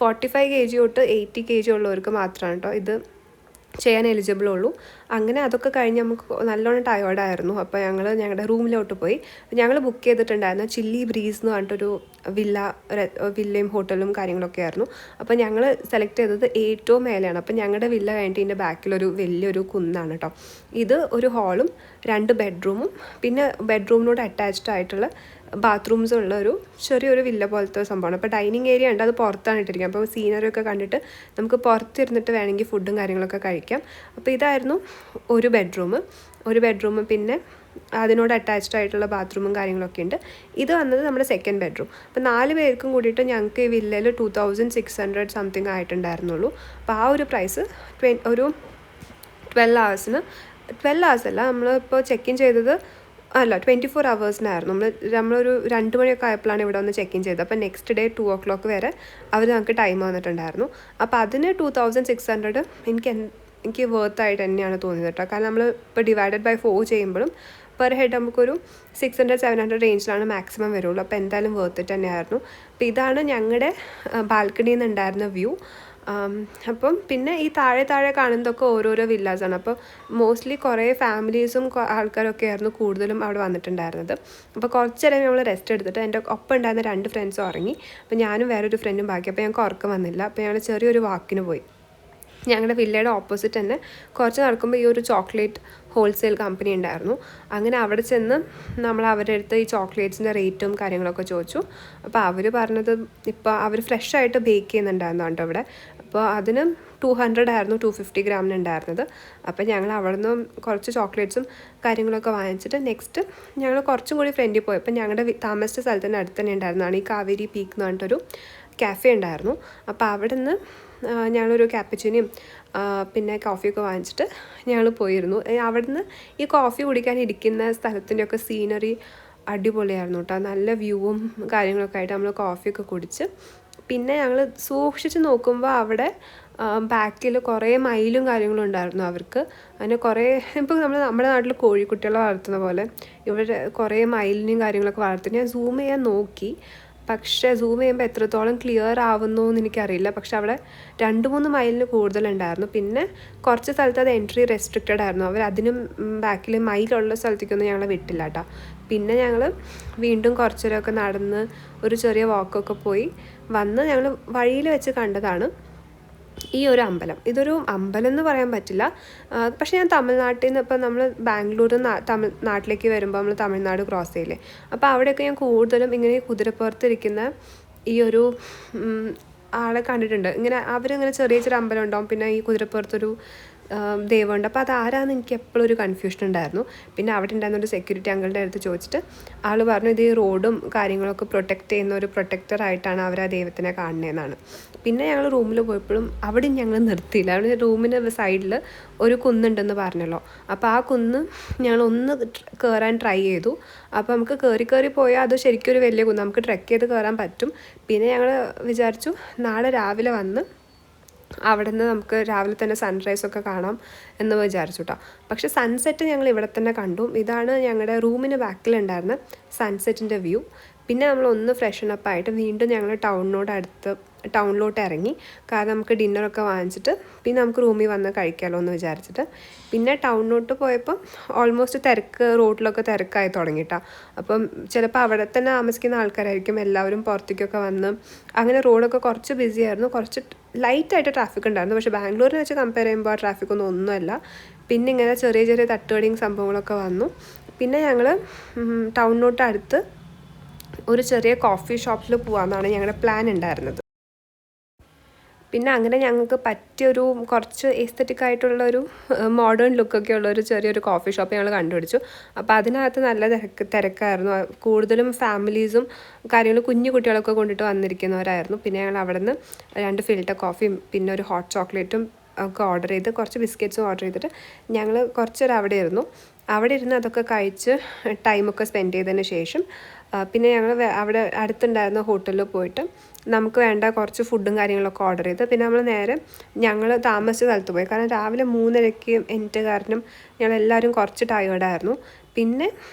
Speaker 1: 45 kg തൊട്ട് 80 kg ഉള്ളവർക്ക് മാത്രമാണ് കേട്ടോ ഇത് ചെയ്യാൻ എലിജിബിൾ ഉള്ളൂ. അങ്ങനെ അതൊക്കെ കഴിഞ്ഞ് നമുക്ക് നല്ലോണം ടയേർഡായിരുന്നു. അപ്പോൾ ഞങ്ങളുടെ റൂമിലോട്ട് പോയി. ഞങ്ങൾ ബുക്ക് ചെയ്തിട്ടുണ്ടായിരുന്നു ചില്ലി ബ്രീസ് എന്ന് പറഞ്ഞിട്ടൊരു വില്ലയും ഹോട്ടലും കാര്യങ്ങളൊക്കെ ആയിരുന്നു. അപ്പോൾ ഞങ്ങൾ സെലക്ട് ചെയ്തത് ഏറ്റവും മേലെയാണ്. അപ്പോൾ ഞങ്ങളുടെ വില്ല കഴിഞ്ഞിട്ട് ഇതിൻ്റെ ബാക്കിലൊരു വലിയൊരു കുന്നാണ് കേട്ടോ. ഇത് ഒരു ഹാളും 2 ബെഡ്റൂമും പിന്നെ ബെഡ്റൂമിനോട് അറ്റാച്ച്ഡ് ആയിട്ടുള്ള ബാത്റൂംസും ഉള്ള ഒരു ചെറിയൊരു വില്ല പോലത്തെ സംഭവമാണ്. അപ്പോൾ ഡൈനിങ് ഏരിയ ഉണ്ട്, അത് പുറത്താണ് ഇട്ടിരിക്കുക. അപ്പോൾ സീനറി ഒക്കെ കണ്ടിട്ട് നമുക്ക് പുറത്തിരുന്നിട്ട് വേണമെങ്കിൽ ഫുഡും കാര്യങ്ങളൊക്കെ കഴിക്കാം. അപ്പോൾ ഇതായിരുന്നു ഒരു ബെഡ്റൂം പിന്നെ അതിനോട് അറ്റാച്ച്ഡ് ആയിട്ടുള്ള ബാത്റൂമും കാര്യങ്ങളൊക്കെ ഉണ്ട്. ഇത് വന്നത് നമ്മുടെ സെക്കൻഡ് ബെഡ്റൂം. അപ്പോൾ 4 പേർക്കും കൂടിയിട്ട് ഞങ്ങൾക്ക് ഈ വില്ലയിൽ 2600 സംതിങ് ആയിട്ടുണ്ടായിരുന്നുള്ളൂ. അപ്പോൾ ആ ഒരു പ്രൈസ് ഒരു 12 hours അല്ല, നമ്മളിപ്പോൾ ചെക്ക് ഇൻ ചെയ്തത് 24 hours നമ്മളൊരു 2 മണിയൊക്കെ ആയപ്പോഴാണ് ഇവിടെ ഒന്ന് ചെക്ക് ഇൻ ചെയ്തത്. അപ്പോൾ നെക്സ്റ്റ് ഡേ 2 o'clock വരെ അവർ നമുക്ക് ടൈം വന്നിട്ടുണ്ടായിരുന്നു. അപ്പോൾ അതിന് 2600 എനിക്ക് എനിക്ക് വർത്തായിട്ട് തന്നെയാണ് തോന്നിയത് കേട്ടോ. കാരണം നമ്മൾ ഇപ്പോൾ ഡിവൈഡഡ് ബൈ 4 ചെയ്യുമ്പോഴും പെർ ഹെഡ് നമുക്കൊരു 600-700 റേഞ്ചിലാണ് മാക്സിമം വരുള്ളൂ. അപ്പോൾ എന്തായാലും വർത്ത് ഇറ്റ് തന്നെയായിരുന്നു. അപ്പോൾ ഇതാണ് ഞങ്ങളുടെ ബാൽക്കണിയിൽ നിന്ന് ഉണ്ടായിരുന്ന വ്യൂ. അപ്പം പിന്നെ ഈ താഴെ കാണുന്നതൊക്കെ ഓരോരോ വില്ലാസാണ്. അപ്പോൾ മോസ്റ്റ്ലി കുറേ ഫാമിലീസും ആൾക്കാരൊക്കെ ആയിരുന്നു കൂടുതലും അവിടെ വന്നിട്ടുണ്ടായിരുന്നത്. അപ്പോൾ കുറച്ച് നേരം നമ്മൾ റെസ്റ്റ് എടുത്തിട്ട് എൻ്റെ ഒപ്പം ഉണ്ടായിരുന്ന 2 ഫ്രണ്ട്സും ഉറങ്ങി. അപ്പോൾ ഞാനും വേറൊരു ഫ്രണ്ടും ബാക്കി. അപ്പോൾ ഞങ്ങൾക്ക് ഉറക്കം വന്നില്ല. അപ്പോൾ ഞങ്ങൾ ചെറിയൊരു വാക്കിന് പോയി. ഞങ്ങളുടെ വില്ലയുടെ ഓപ്പോസിറ്റ് തന്നെ കുറച്ച് നടക്കുമ്പോൾ ഈ ഒരു ചോക്ലേറ്റ് ഹോൾസെയിൽ കമ്പനി ഉണ്ടായിരുന്നു. അങ്ങനെ അവിടെ ചെന്ന് നമ്മൾ അവരുടെ അടുത്ത് ഈ ചോക്ലേറ്റ്സിൻ്റെ റേറ്റും കാര്യങ്ങളൊക്കെ ചോദിച്ചു. അപ്പോൾ അവർ പറഞ്ഞത് ഇപ്പോൾ അവർ ഫ്രഷ് ആയിട്ട് ബേക്ക് ചെയ്യുന്നുണ്ടായിരുന്നു കേട്ടോ അവിടെ. അപ്പോൾ അതിന് 200 ആയിരുന്നു 250 ഗ്രാമിന് ഉണ്ടായിരുന്നത്. അപ്പോൾ ഞങ്ങൾ അവിടെ നിന്ന് കുറച്ച് ചോക്ലേറ്റ്സും കാര്യങ്ങളൊക്കെ വാങ്ങിച്ചിട്ട് നെക്സ്റ്റ് ഞങ്ങൾ കുറച്ചും കൂടി ഫ്രണ്ടിൽ പോയി. അപ്പോൾ ഞങ്ങളുടെ താമസിച്ച സ്ഥലത്തിൻ്റെ അടുത്ത് തന്നെ ഉണ്ടായിരുന്നതാണ് ഈ കാവേരി പീക്ക് എന്ന് പറഞ്ഞിട്ടൊരു കാഫേ ഉണ്ടായിരുന്നു. അപ്പോൾ അവിടെ നിന്ന് ഞങ്ങളൊരു ക്യാപ്പച്ചിനും പിന്നെ കോഫിയൊക്കെ വാങ്ങിച്ചിട്ട് ഞങ്ങൾ പോയിരുന്നു. അവിടുന്ന് ഈ കോഫി കുടിക്കാൻ ഇരിക്കുന്ന സ്ഥലത്തിൻ്റെയൊക്കെ സീനറി അടിപൊളിയായിരുന്നു കേട്ടോ. നല്ല വ്യൂവും കാര്യങ്ങളൊക്കെ ആയിട്ട് നമ്മൾ കോഫിയൊക്കെ കുടിച്ച് പിന്നെ ഞങ്ങൾ സൂക്ഷിച്ച് നോക്കുമ്പോൾ അവിടെ ബാക്കിൽ കുറേ മയിലും കാര്യങ്ങളും ഉണ്ടായിരുന്നു അവർക്ക്. അതിന് കുറേ ഇപ്പോൾ നമ്മുടെ നാട്ടിൽ കോഴിക്കുട്ടികളെ വളർത്തുന്ന പോലെ ഇവിടെ കുറേ മയിലിനെയും കാര്യങ്ങളൊക്കെ വളർത്തുന്നു. ഞാൻ സൂം ചെയ്യാൻ നോക്കി, പക്ഷേ സൂം ചെയ്യുമ്പോൾ എത്രത്തോളം ക്ലിയർ ആവുന്നു എന്ന് എനിക്കറിയില്ല. പക്ഷെ അവിടെ 2-3 മൈലിന് കൂടുതലുണ്ടായിരുന്നു. പിന്നെ കുറച്ച് സ്ഥലത്ത് അത് എൻട്രി റെസ്ട്രിക്റ്റഡ് ആയിരുന്നു. അവർ അതിനും ബാക്കിൽ മൈലുള്ള സ്ഥലത്തേക്കൊന്നും ഞങ്ങളെ വിട്ടില്ല കേട്ടോ. പിന്നെ ഞങ്ങൾ വീണ്ടും കുറച്ചേരമൊക്കെ നടന്ന് ഒരു ചെറിയ വാക്കൊക്കെ പോയി വന്ന് ഞങ്ങൾ വഴിയിൽ വെച്ച് കണ്ടതാണ് ഈ ഒരു അമ്പലം. ഇതൊരു അമ്പലം എന്ന് പറയാൻ പറ്റില്ല. പക്ഷേ ഞാൻ തമിഴ്നാട്ടിൽ നിന്ന് ഇപ്പോൾ നമ്മൾ ബാംഗ്ലൂരിൽ നിന്ന് നാട്ടിലേക്ക് വരുമ്പോൾ നമ്മൾ തമിഴ്നാട് ക്രോസ് ചെയ്യില്ലേ, അപ്പോൾ അവിടെയൊക്കെ ഞാൻ കൂടുതലും ഇങ്ങനെ കുതിരപ്പുറത്തിരിക്കുന്ന ഈ ഒരു ആളെ കണ്ടിട്ടുണ്ട്. ഇങ്ങനെ അവരിങ്ങനെ ചെറിയ അമ്പലം ഉണ്ടാവും, പിന്നെ ഈ കുതിരപ്പുറത്തൊരു ദൈവമുണ്ട്. അപ്പോൾ അതാരാന്ന് എനിക്ക് എപ്പോഴും ഒരു കൺഫ്യൂഷൻ ഉണ്ടായിരുന്നു. പിന്നെ അവിടെ ഉണ്ടായിരുന്നൊരു സെക്യൂരിറ്റി അങ്കിളുടെ അടുത്ത് ചോദിച്ചിട്ട് ആൾ പറഞ്ഞു ഇത് ഈ റോഡും കാര്യങ്ങളൊക്കെ പ്രൊട്ടക്റ്റ് ചെയ്യുന്ന ഒരു പ്രൊട്ടക്ടറായിട്ടാണ് അവർ ആ ദൈവത്തിനെ കാണുന്നതെന്നാണ്. പിന്നെ ഞങ്ങൾ റൂമിൽ പോയപ്പോഴും അവിടെ ഞങ്ങൾ നിർത്തിയില്ല. അവിടെ റൂമിൻ്റെ സൈഡിൽ ഒരു കുന്നുണ്ടെന്ന് പറഞ്ഞല്ലോ. അപ്പോൾ ആ കുന്ന് ഞങ്ങൾ ഒന്ന് കയറാൻ ട്രൈ ചെയ്തു. അപ്പോൾ നമുക്ക് കയറി പോയാൽ അത് ശരിക്കും ഒരു വലിയ കുന്ന്, നമുക്ക് ട്രെക്ക് ചെയ്ത് കയറാൻ പറ്റും. പിന്നെ ഞങ്ങൾ വിചാരിച്ചു നാളെ രാവിലെ വന്ന് അവിടെ നിന്ന് നമുക്ക് രാവിലെ തന്നെ സൺറൈസൊക്കെ കാണാം എന്ന് വിചാരിച്ചു കേട്ടോ. പക്ഷേ സൺസെറ്റ് ഞങ്ങൾ ഇവിടെ തന്നെ കണ്ടു. ഇതാണ് ഞങ്ങളുടെ റൂമിന് ബാക്കിലുണ്ടായിരുന്ന സൺസെറ്റിൻ്റെ വ്യൂ. പിന്നെ നമ്മൾ ഒന്ന് ഫ്രഷനപ്പ് ആയിട്ട് വീണ്ടും ഞങ്ങൾ ടൗണിലോട്ട് ഇറങ്ങി. കാരണം നമുക്ക് ഡിന്നറൊക്കെ വാങ്ങിച്ചിട്ട് പിന്നെ നമുക്ക് റൂമിൽ വന്ന് കഴിക്കാമല്ലോ എന്ന് വിചാരിച്ചിട്ട്. പിന്നെ ടൗണിലോട്ട് പോയപ്പോൾ ഓൾമോസ്റ്റ് റോഡിലൊക്കെ തിരക്കായി തുടങ്ങിയിട്ടാ. അപ്പം ചിലപ്പോൾ അവിടെ തന്നെ താമസിക്കുന്ന ആൾക്കാരായിരിക്കും എല്ലാവരും പുറത്തേക്കൊക്കെ വന്ന്. അങ്ങനെ റോഡൊക്കെ കുറച്ച് ബിസി ആയിരുന്നു, കുറച്ച് ലൈറ്റായിട്ട് ട്രാഫിക് ഉണ്ടായിരുന്നു. പക്ഷേ ബാംഗ്ലൂരിനെ വെച്ച് കമ്പയർ ചെയ്യുമ്പോൾ ആ ട്രാഫിക്കൊന്നുമല്ല. പിന്നെ ഇങ്ങനെ ചെറിയ തട്ടുകടിയും സംഭവങ്ങളൊക്കെ വന്നു. പിന്നെ ഞങ്ങൾ ടൗണിലോട്ട് അടുത്ത് ഒരു ചെറിയ കോഫി ഷോപ്പിൽ പോകാമെന്നാണ് ഞങ്ങളുടെ പ്ലാൻ ഉണ്ടായിരുന്നത്. പിന്നെ അങ്ങനെ ഞങ്ങൾക്ക് പറ്റിയൊരു കുറച്ച് എസ്തറ്റിക് ആയിട്ടുള്ളൊരു മോഡേൺ ലുക്കൊക്കെ ഉള്ളൊരു ചെറിയൊരു കോഫി ഷോപ്പ് ഞങ്ങൾ കണ്ടുപിടിച്ചു. അപ്പോൾ അതിനകത്ത് നല്ല തിരക്കായിരുന്നു. കൂടുതലും ഫാമിലീസും കാര്യങ്ങളും കുഞ്ഞു കുട്ടികളൊക്കെ കൊണ്ടിട്ട് വന്നിരിക്കുന്നവരായിരുന്നു. പിന്നെ ഞങ്ങൾ അവിടെ നിന്ന് 2 ഫിൽറ്റർ കോഫിയും പിന്നെ ഒരു ഹോട്ട് ചോക്ലേറ്റും ഒക്കെ ഓർഡർ ചെയ്ത് കുറച്ച് ബിസ്ക്കറ്റ്സും ഓർഡർ ചെയ്തിട്ട് ഞങ്ങൾ കുറച്ചേരം അവിടെ ഇരുന്ന് അതൊക്കെ കഴിച്ച് ടൈമൊക്കെ സ്പെൻഡ് ചെയ്തതിന് ശേഷം പിന്നെ ഞങ്ങൾ അവിടെ അടുത്തുണ്ടായിരുന്ന ഹോട്ടലിൽ പോയിട്ട് നമുക്ക് വേണ്ട കുറച്ച് ഫുഡും കാര്യങ്ങളൊക്കെ ഓർഡർ ചെയ്ത് പിന്നെ നമ്മൾ നേരെ ഞങ്ങൾ താമസിച്ച സ്ഥലത്ത് പോയി. കാരണം രാവിലെ 3:30 എനിക്ക് കാരണം ഞങ്ങളെല്ലാവരും കുറച്ച് ടയേർഡായിരുന്നു. പിന്നെ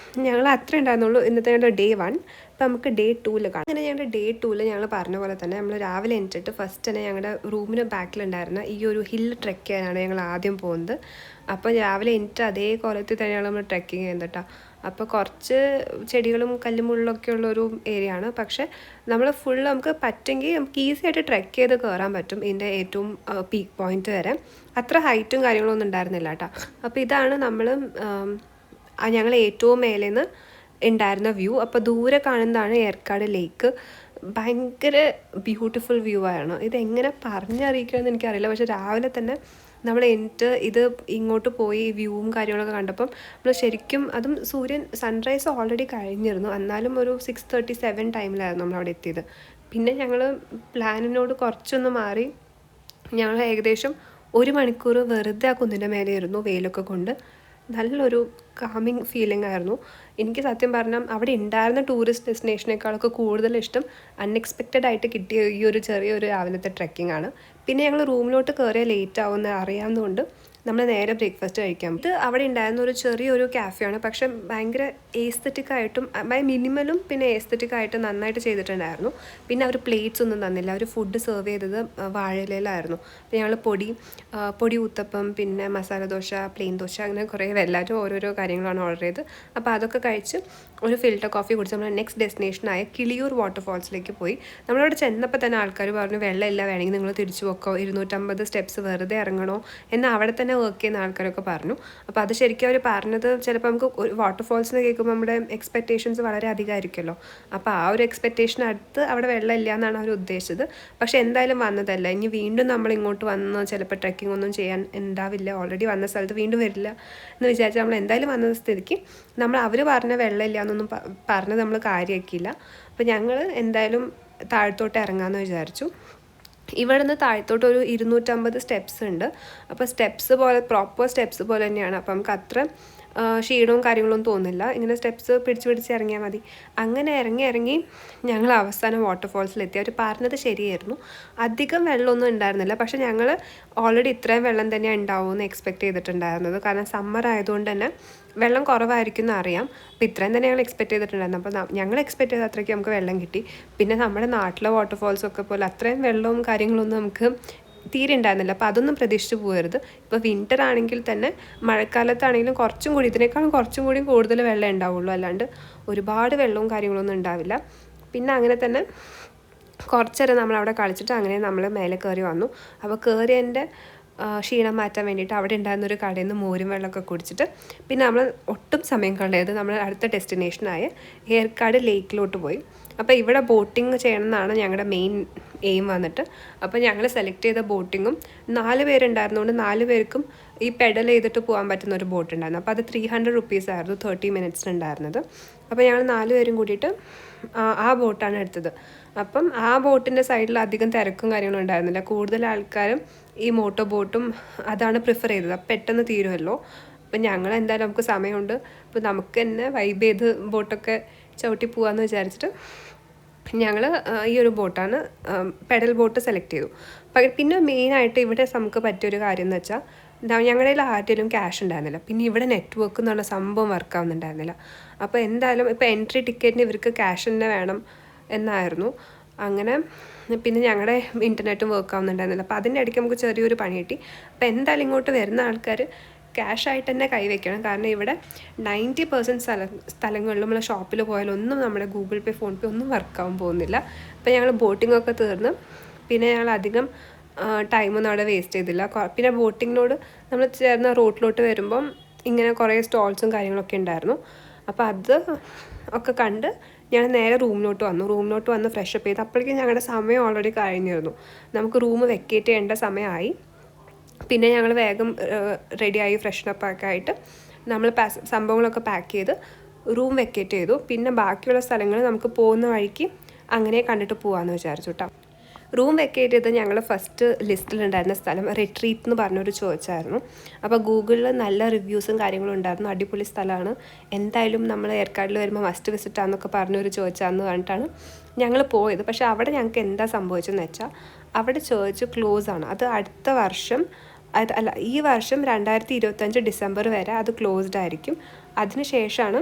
Speaker 1: ഞങ്ങൾ അത്രേ ഉണ്ടായിരുന്നുള്ളൂ ഇന്നത്തെ ഞങ്ങളുടെ ഡേ 1. അപ്പോൾ നമുക്ക് ഡേ 2 കാണാം. അങ്ങനെ ഞങ്ങളുടെ ഡേ 2 ഞങ്ങൾ പറഞ്ഞ പോലെ തന്നെ നമ്മൾ രാവിലെ എണീറ്റിട്ട് ഫസ്റ്റ് തന്നെ ഞങ്ങളുടെ റൂമിന് ബാക്കിലുണ്ടായിരുന്ന ഈ ഒരു ഹില്ല് ട്രെക്ക് ചെയ്യാനാണ് ഞങ്ങൾ ആദ്യം പോകുന്നത്. അപ്പോൾ രാവിലെ എണീറ്റ് അതേ കോലത്തിൽ തന്നെയാണ് നമ്മൾ ട്രെക്കിങ് ചെയ്യുന്നത് കേട്ടോ. അപ്പോൾ കുറച്ച് ചെടികളും കല്ലുമുള്ളൊക്കെ ഉള്ളൊരു ഏരിയ ആണ്. പക്ഷേ നമ്മൾ നമുക്ക് പറ്റുമെങ്കിൽ നമുക്ക് ഈസി ആയിട്ട് ട്രെക്ക് ചെയ്ത് കയറാൻ പറ്റും ഇതിൻ്റെ ഏറ്റവും പീക്ക് പോയിന്റ് വരെ. അത്ര ഹൈറ്റും കാര്യങ്ങളൊന്നും ഉണ്ടായിരുന്നില്ല കേട്ടോ. അപ്പോൾ ഇതാണ് ഞങ്ങൾ ഏറ്റവും മേലെ നിന്ന് ഉണ്ടായിരുന്ന വ്യൂ. അപ്പോൾ ദൂരെ കാണുന്നതാണ് ഏർക്കാട് ലേക്ക്. ഭയങ്കര ബ്യൂട്ടിഫുൾ വ്യൂ ആണ്. ഇതെങ്ങനെ പറഞ്ഞറിയിക്കണമെന്ന് എനിക്കറിയില്ല. പക്ഷേ രാവിലെ തന്നെ നമ്മൾ ഇത് ഇങ്ങോട്ട് പോയി വ്യൂവും കാര്യങ്ങളൊക്കെ കണ്ടപ്പം നമ്മൾ ശരിക്കും അതും സൺറൈസ് ഓൾറെഡി കഴിഞ്ഞിരുന്നു. എന്നാലും ഒരു 6:37 ടൈമിലായിരുന്നു നമ്മളവിടെ എത്തിയത്. പിന്നെ ഞങ്ങൾ പ്ലാനിനോട് കുറച്ചൊന്ന് മാറി ഞങ്ങൾ ഏകദേശം 1 മണിക്കൂർ വെറുതെ ആ കുന്നിൻ്റെ മേലെ ഇരുന്നു വെയിലൊക്കെ കൊണ്ട്. നല്ലൊരു കാമിങ് ഫീലിംഗ് ആയിരുന്നു. എനിക്ക് സത്യം പറഞ്ഞാൽ അവിടെ ഉണ്ടായിരുന്ന ടൂറിസ്റ്റ് ഡെസ്റ്റിനേഷനേക്കാളൊക്കെ കൂടുതൽ ഇഷ്ടം അൺഎക്സ്പെക്റ്റഡ് ആയിട്ട് കിട്ടിയ ഈ ഒരു ചെറിയൊരു രാവിലത്തെ ട്രെക്കിംഗ് ആണ്. പിന്നെ ഞങ്ങൾ റൂമിലോട്ട് കയറിയാൽ ലേറ്റ് ആവുമെന്ന് അറിയാവുന്നതുകൊണ്ട് നമ്മൾ നേരെ ബ്രേക്ക്ഫാസ്റ്റ് കഴിക്കാം. ഇത് അവിടെ ഉണ്ടായിരുന്ന ഒരു ചെറിയൊരു കാഫെയാണ്, പക്ഷെ ഭയങ്കര ഏസ്തറ്റിക്കായിട്ടും മിനിമലും പിന്നെ ഏസ്തറ്റിക്കായിട്ട് നന്നായിട്ട് ചെയ്തിട്ടുണ്ടായിരുന്നു. പിന്നെ അവർ പ്ലേറ്റ്സ് ഒന്നും തന്നില്ല, അവർ ഫുഡ് സെർവ് ചെയ്തത് വാഴയിലായിരുന്നു. അപ്പോൾ ഞങ്ങൾ പൊടി ഊത്തപ്പം, പിന്നെ മസാല ദോശ, പ്ലെയിൻ ദോശ, അങ്ങനെ കുറേ എല്ലാവരും ഓരോരോ കാര്യങ്ങളാണ് ഓർഡർ ചെയ്ത്. അപ്പോൾ അതൊക്കെ കഴിച്ച് ഒരു ഫിൽറ്റർ കോഫി കുടിച്ച് നമ്മൾ നെക്സ്റ്റ് ഡെസ്റ്റിനേഷനായ കിളിയൂർ വാട്ടർഫാൾസിലേക്ക് പോയി. നമ്മളവിടെ ചെന്നപ്പോൾ തന്നെ ആൾക്കാർ പറഞ്ഞു വെള്ളമില്ല, വേണമെങ്കിൽ നിങ്ങൾ തിരിച്ചു പോക്കോ, 250 സ്റ്റെപ്സ് വെറുതെ ഇറങ്ങണോ എന്ന് അവിടെ തന്നെ വർക്ക് ചെയ്യുന്ന ആൾക്കാരൊക്കെ പറഞ്ഞു. അപ്പോൾ അത് ശരിക്കും അവർ പറഞ്ഞത് ചിലപ്പോൾ നമുക്ക് ഒരു വാട്ടർഫാൾസ് എന്ന് കേൾക്കുമ്പോൾ നമ്മുടെ എക്സ്പെക്റ്റേഷൻസ് വളരെ അധികമായിരിക്കുമല്ലോ. അപ്പോൾ ആ ഒരു എക്സ്പെക്റ്റേഷൻ അടുത്ത് അവിടെ വെള്ളമില്ല എന്നാണ് അവർ ഉദ്ദേശിച്ചത്. പക്ഷേ എന്തായാലും വന്നതല്ല. ഇനി വീണ്ടും നമ്മൾ ഇങ്ങോട്ട് വന്ന് ചിലപ്പോൾ ട്രെക്കിംഗ് ഒന്നും ചെയ്യാൻ ഉണ്ടാവില്ല, ഓൾറെഡി വന്ന സ്ഥലത്ത് വീണ്ടും വരില്ല എന്ന് വിചാരിച്ച് നമ്മൾ എന്തായാലും വന്ന സ്ഥിതിക്ക് നമ്മൾ അവർ പറഞ്ഞ വെള്ളമില്ല എന്നൊന്നും പറഞ്ഞ് നമ്മൾ കാര്യമാക്കിയില്ല. അപ്പോൾ ഞങ്ങൾ എന്തായാലും താഴത്തോട്ട് ഇറങ്ങാമെന്ന് വിചാരിച്ചു. ഇവിടെ നിന്ന് താഴത്തോട്ട് ഒരു 250 സ്റ്റെപ്സ് ഉണ്ട്. അപ്പോൾ സ്റ്റെപ്സ് പോലെ പ്രോപ്പർ സ്റ്റെപ്സ് പോലെ തന്നെയാണ്. അപ്പോൾ നമുക്ക് അത്ര ക്ഷീണവും കാര്യങ്ങളൊന്നും തോന്നില്ല. ഇങ്ങനെ സ്റ്റെപ്സ് പിടിച്ച് ഇറങ്ങിയാൽ മതി. അങ്ങനെ ഇറങ്ങി ഞങ്ങൾ അവസാനം വാട്ടർഫാൾസിലെത്തി. അവർ പറഞ്ഞത് ശരിയായിരുന്നു, അധികം വെള്ളമൊന്നും ഉണ്ടായിരുന്നില്ല. പക്ഷേ ഞങ്ങൾ ഓൾറെഡി ഇത്രയും വെള്ളം തന്നെയാണ് ഉണ്ടാവുമെന്ന് എക്സ്പെക്റ്റ് ചെയ്തിട്ടുണ്ടായിരുന്നത്. കാരണം സമ്മർ ആയതുകൊണ്ട് തന്നെ വെള്ളം കുറവായിരിക്കും എന്ന് അറിയാം. അപ്പോൾ ഇത്രയും തന്നെ ഞങ്ങൾ എക്സ്പെക്റ്റ് ചെയ്തിട്ടുണ്ടായിരുന്നു. അപ്പോൾ ഞങ്ങൾ എക്സ്പെക്റ്റ് ചെയ്ത അത്രയ്ക്ക് നമുക്ക് വെള്ളം കിട്ടി. പിന്നെ നമ്മുടെ നാട്ടിലെ വാട്ടർഫാൾസൊക്കെ പോലെ അത്രയും വെള്ളവും കാര്യങ്ങളൊന്നും നമുക്ക് തീരെ ഉണ്ടായിരുന്നില്ല. അപ്പോൾ അതൊന്നും പ്രതീക്ഷിച്ച് പോകരുത്. ഇപ്പോൾ വിൻ്റർ ആണെങ്കിൽ തന്നെ മഴക്കാലത്താണെങ്കിലും ഇതിനേക്കാളും കുറച്ചും കൂടി കൂടുതൽ വെള്ളം ഉണ്ടാവുള്ളൂ, അല്ലാണ്ട് ഒരുപാട് വെള്ളവും കാര്യങ്ങളൊന്നും ഉണ്ടാവില്ല. പിന്നെ അങ്ങനെ തന്നെ കുറച്ചേരം നമ്മളവിടെ കളിച്ചിട്ട് അങ്ങനെ നമ്മൾ മേലെ കയറി വന്നു. അപ്പോൾ കയറിയതിൻ്റെ ക്ഷീണം മാറ്റാൻ വേണ്ടിയിട്ട് അവിടെ ഉണ്ടായിരുന്നൊരു കടയിൽ നിന്ന് മോരും വെള്ളമൊക്കെ കുടിച്ചിട്ട് പിന്നെ നമ്മൾ ഒട്ടും സമയം കളയത് നമ്മൾ അടുത്ത ഡെസ്റ്റിനേഷനായ ഏർക്കാട് ലേക്കിലോട്ട് പോയി. അപ്പോൾ ഇവിടെ ബോട്ടിങ് ചെയ്യണം എന്നാണ് ഞങ്ങളുടെ മെയിൻ എയിം വന്നിട്ട്. അപ്പോൾ ഞങ്ങൾ സെലക്ട് ചെയ്ത ബോട്ടിങ്ങും 4 പേരുണ്ടായിരുന്നുകൊണ്ട് 4 പേർക്കും ഈ പെഡൽ ചെയ്തിട്ട് പോകാൻ പറ്റുന്ന ഒരു ബോട്ട് ഉണ്ടായിരുന്നു. അപ്പോൾ അത് 300 റുപ്പീസ് ആയിരുന്നു 30 മിനിറ്റ്സിനുണ്ടായിരുന്നത്. അപ്പോൾ ഞങ്ങൾ 4 പേരും കൂടിയിട്ട് ആ ബോട്ടാണ് എടുത്തത്. അപ്പം ആ ബോട്ടിൻ്റെ സൈഡിൽ അധികം തിരക്കും കാര്യങ്ങളും ഉണ്ടായിരുന്നില്ല. കൂടുതൽ ആൾക്കാരും ഈ മോട്ടോ ബോട്ടും അതാണ് പ്രിഫർ ചെയ്തത്. അപ്പം പെട്ടെന്ന് തീരുമല്ലോ. അപ്പം ഞങ്ങൾ എന്തായാലും നമുക്ക് സമയമുണ്ട്, അപ്പോൾ നമുക്ക് തന്നെ വൈബ് ചെയ്ത് ബോട്ടൊക്കെ ചവിട്ടി പോകാമെന്ന് വിചാരിച്ചിട്ട് ഞങ്ങൾ ഈ ഒരു ബോട്ടാണ് പെഡൽ ബോട്ട് സെലക്ട് ചെയ്തു. പിന്നെ മെയിനായിട്ട് ഇവിടെ നമുക്ക് പറ്റിയൊരു കാര്യം എന്ന് വെച്ചാൽ ഞങ്ങളുടെ കയ്യിൽ ആരുടെയും ക്യാഷ് ഉണ്ടായിരുന്നില്ല. പിന്നെ ഇവിടെ നെറ്റ്വർക്ക് എന്നുള്ള സംഭവം വർക്കാവുന്നുണ്ടായിരുന്നില്ല. അപ്പോൾ എന്തായാലും ഇപ്പോൾ എൻട്രി ടിക്കറ്റിന് ഇവർക്ക് ക്യാഷ് തന്നെ വേണം എന്നായിരുന്നു. അങ്ങനെ പിന്നെ ഞങ്ങളുടെ ഇൻ്റർനെറ്റും വർക്ക് ആവുന്നുണ്ടായിരുന്നില്ല. അപ്പോൾ അതിൻ്റെ ഇടയ്ക്ക് നമുക്ക് ചെറിയൊരു പണി കിട്ടി. അപ്പോൾ എന്തായാലും ഇങ്ങോട്ട് വരുന്ന ആൾക്കാർ ക്യാഷായിട്ട് തന്നെ കൈവയ്ക്കണം. കാരണം ഇവിടെ 90% സ്ഥലങ്ങളിലും നമ്മൾ ഷോപ്പിൽ പോയാലൊന്നും നമ്മുടെ ഗൂഗിൾ പേ, ഫോൺ പേ ഒന്നും വർക്കാവാൻ പോകുന്നില്ല. അപ്പോൾ ഞങ്ങൾ ബോട്ടിങ്ങൊക്കെ തീർന്ന് പിന്നെ ഞങ്ങൾ അധികം ടൈമൊന്നും അവിടെ വേസ്റ്റ് ചെയ്തില്ല. പിന്നെ ബോട്ടിങ്ങിനോട് നമ്മൾ ചേർന്ന റോട്ടിലോട്ട് വരുമ്പം ഇങ്ങനെ കുറേ സ്റ്റോൾസും കാര്യങ്ങളൊക്കെ ഉണ്ടായിരുന്നു. അപ്പോൾ അത് ഒക്കെ കണ്ട് ഞാൻ നേരെ റൂമിലോട്ട് വന്ന് ഫ്രഷപ്പ് ചെയ്ത് അപ്പോഴേക്കും ഞങ്ങളുടെ സമയം ഓൾറെഡി കഴിഞ്ഞിരുന്നു. നമുക്ക് റൂം വെക്കേറ്റ് ചെയ്യേണ്ട സമയമായി. പിന്നെ ഞങ്ങൾ വേഗം റെഡിയായി ഫ്രഷനപ്പൊക്കെ ആയിട്ട് നമ്മൾ സംഭവങ്ങളൊക്കെ പാക്ക് ചെയ്ത് റൂം വെക്കേറ്റ് ചെയ്തു. പിന്നെ ബാക്കിയുള്ള സ്ഥലങ്ങൾ നമുക്ക് പോകുന്ന വഴിക്ക് അങ്ങനെ കണ്ടിട്ട് പോകാമെന്ന് വിചാരിച്ചു കേട്ടോ. റൂം വെക്കേറ്റ് ചെയ്ത് ഞങ്ങൾ ഫസ്റ്റ് ലിസ്റ്റിലുണ്ടായിരുന്ന സ്ഥലം റിട്രീറ്റ് എന്ന് പറഞ്ഞൊരു ചോദിച്ചായിരുന്നു. അപ്പോൾ ഗൂഗിളിൽ നല്ല റിവ്യൂസും കാര്യങ്ങളും ഉണ്ടായിരുന്നു, അടിപൊളി സ്ഥലമാണ്, എന്തായാലും നമ്മൾ ഏർക്കാടിൽ വരുമ്പോൾ മസ്റ്റ് വിസിറ്റാന്നൊക്കെ പറഞ്ഞൊരു ചോദിച്ചാന്ന് പറഞ്ഞിട്ടാണ് ഞങ്ങൾ പോയത്. പക്ഷേ അവിടെ ഞങ്ങൾക്ക് എന്താ സംഭവിച്ചതെന്ന് വെച്ചാൽ അവിടെ ചോദിച്ചു ക്ലോസ് ആണ്. അത് അടുത്ത വർഷം ഈ വർഷം 2025 ഡിസംബർ വരെ അത് ക്ലോസ്ഡ് ആയിരിക്കും. അതിന് ശേഷമാണ്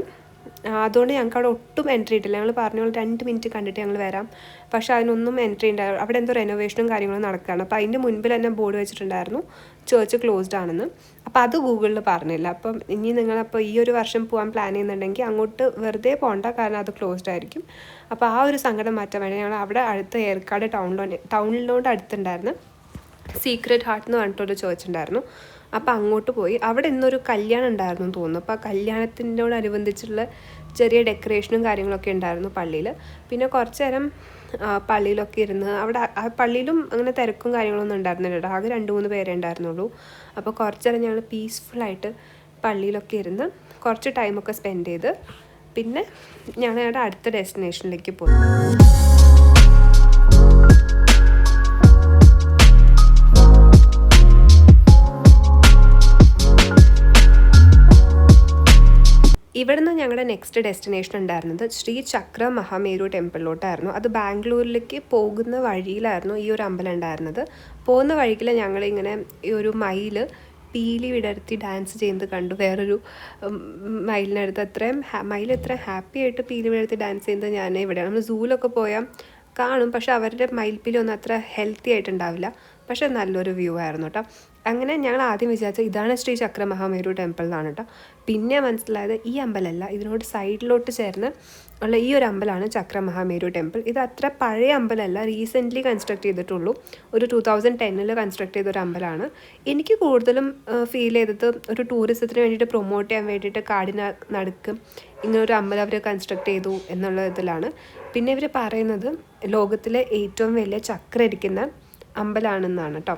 Speaker 1: അതുകൊണ്ട് ഞങ്ങൾക്ക് അവിടെ ഒട്ടും എൻട്രി ഇട്ടില്ല. ഞങ്ങൾ പറഞ്ഞു 2 മിനിറ്റ് കണ്ടിട്ട് ഞങ്ങൾ വരാം, പക്ഷേ അതിനൊന്നും എൻട്രി ഉണ്ടായിരുന്നു. അവിടെ എന്തോ റെനോവേഷനും കാര്യങ്ങളും നടക്കുകയാണ്. അപ്പോൾ അതിൻ്റെ മുൻപിൽ തന്നെ ബോർഡ് വെച്ചിട്ടുണ്ടായിരുന്നു ചേർച്ച് ക്ലോസ്ഡ് ആണെന്ന്. അപ്പോൾ അത് ഗൂഗിളിൽ പറഞ്ഞില്ല. അപ്പം ഇനി നിങ്ങളപ്പോൾ ഈ ഒരു വർഷം പോകാൻ പ്ലാൻ ചെയ്യുന്നുണ്ടെങ്കിൽ അങ്ങോട്ട് വെറുതെ പോകണ്ട, കാരണം അത് ക്ലോസ്ഡ് ആയിരിക്കും. അപ്പോൾ ആ ഒരു സങ്കടം മാറ്റാൻ വേണ്ടി ഞങ്ങൾ അവിടെ അടുത്ത ഏർക്കാട് ടൗണിലോട്ട് അടുത്തുണ്ടായിരുന്നു സീക്രട്ട് ഹാർട്ട് എന്ന് പറഞ്ഞിട്ടൊരു ചോദിച്ചിട്ടുണ്ടായിരുന്നു. അപ്പോൾ അങ്ങോട്ട് പോയി. അവിടെ ഇന്നൊരു കല്യാണം ഉണ്ടായിരുന്നു എന്ന് തോന്നുന്നു. അപ്പോൾ ആ കല്യാണത്തിനോടനുബന്ധിച്ചുള്ള ചെറിയ ഡെക്കറേഷനും കാര്യങ്ങളൊക്കെ ഉണ്ടായിരുന്നു പള്ളിയിൽ. പിന്നെ കുറച്ച് നേരം പള്ളിയിലൊക്കെ ഇരുന്ന് അവിടെ ആ പള്ളിയിലും അങ്ങനെ തിരക്കും കാര്യങ്ങളൊന്നും ഉണ്ടായിരുന്നില്ല. ആകെ 2-3 പേരേ ഉണ്ടായിരുന്നുള്ളൂ. അപ്പോൾ കുറച്ച് നേരം ഞങ്ങൾ പീസ്ഫുള്ളായിട്ട് പള്ളിയിലൊക്കെ ഇരുന്ന് കുറച്ച് ടൈമൊക്കെ സ്പെൻഡ് ചെയ്ത് പിന്നെ ഞങ്ങളുടെ അടുത്ത ഡെസ്റ്റിനേഷനിലേക്ക് പോയി. ഇവിടുന്ന് ഞങ്ങളുടെ നെക്സ്റ്റ് ഡെസ്റ്റിനേഷൻ ഉണ്ടായിരുന്നത് ശ്രീ ചക്ര മഹാമേരു ടെമ്പിളിലോട്ടായിരുന്നു. അത് ബാംഗ്ലൂരിലേക്ക് പോകുന്ന വഴിയിലായിരുന്നു ഈ ഒരു അമ്പലം ഉണ്ടായിരുന്നത്. പോകുന്ന വഴിയിൽ ഞങ്ങളിങ്ങനെ ഈ ഒരു മയിൽ പീലി വിടർത്തി ഡാൻസ് ചെയ്യുന്നത് കണ്ടു. വേറൊരു മയിലിനടുത്ത് മയിൽ എത്ര ഹാപ്പി ആയിട്ട് പീലി വിടർത്തി ഡാൻസ് ചെയ്യുന്നത് ഞാൻ ഇവിടെ നമ്മൾ സൂവിലൊക്കെ പോയാൽ കാണും, പക്ഷെ അവരുടെ മയിൽപ്പീലി ഒന്നും അത്ര ഹെൽത്തി ആയിട്ടുണ്ടാവില്ല. പക്ഷെ നല്ലൊരു വ്യൂ ആയിരുന്നു കേട്ടോ. അങ്ങനെ ഞങ്ങൾ ആദ്യം വിചാരിച്ചത് ഇതാണ് ശ്രീ ചക്രമഹാമേരു ടെമ്പിൾ എന്നാണ് കേട്ടോ. പിന്നെ മനസ്സിലായത് ഈ അമ്പലമല്ല, ഇതിനോട് സൈഡിലോട്ട് ചേർന്ന് ഉള്ള ഈ ഒരു അമ്പലമാണ് ചക്രമഹാമേരു ടെമ്പിൾ. ഇത് അത്ര പഴയ അമ്പലമല്ല, റീസെൻ്റ്ലി കൺസ്ട്രക്ട് ചെയ്തിട്ടുള്ളൂ. ഒരു 2010 കൺസ്ട്രക്ട് ചെയ്തൊരു അമ്പലമാണ്. എനിക്ക് കൂടുതലും ഫീൽ ചെയ്തത് ഒരു ടൂറിസത്തിന് വേണ്ടിയിട്ട് പ്രൊമോട്ട് ചെയ്യാൻ വേണ്ടിയിട്ട് കാടിന് നടുക്ക് ഇങ്ങനൊരു അമ്പലം അവർ കൺസ്ട്രക്ട് ചെയ്തു എന്നുള്ള ഇതിലാണ്. പിന്നെ ഇവർ പറയുന്നത് ലോകത്തിലെ ഏറ്റവും വലിയ ചക്രം ഇരിക്കുന്ന അമ്പലമാണെന്നാണ് കേട്ടോ.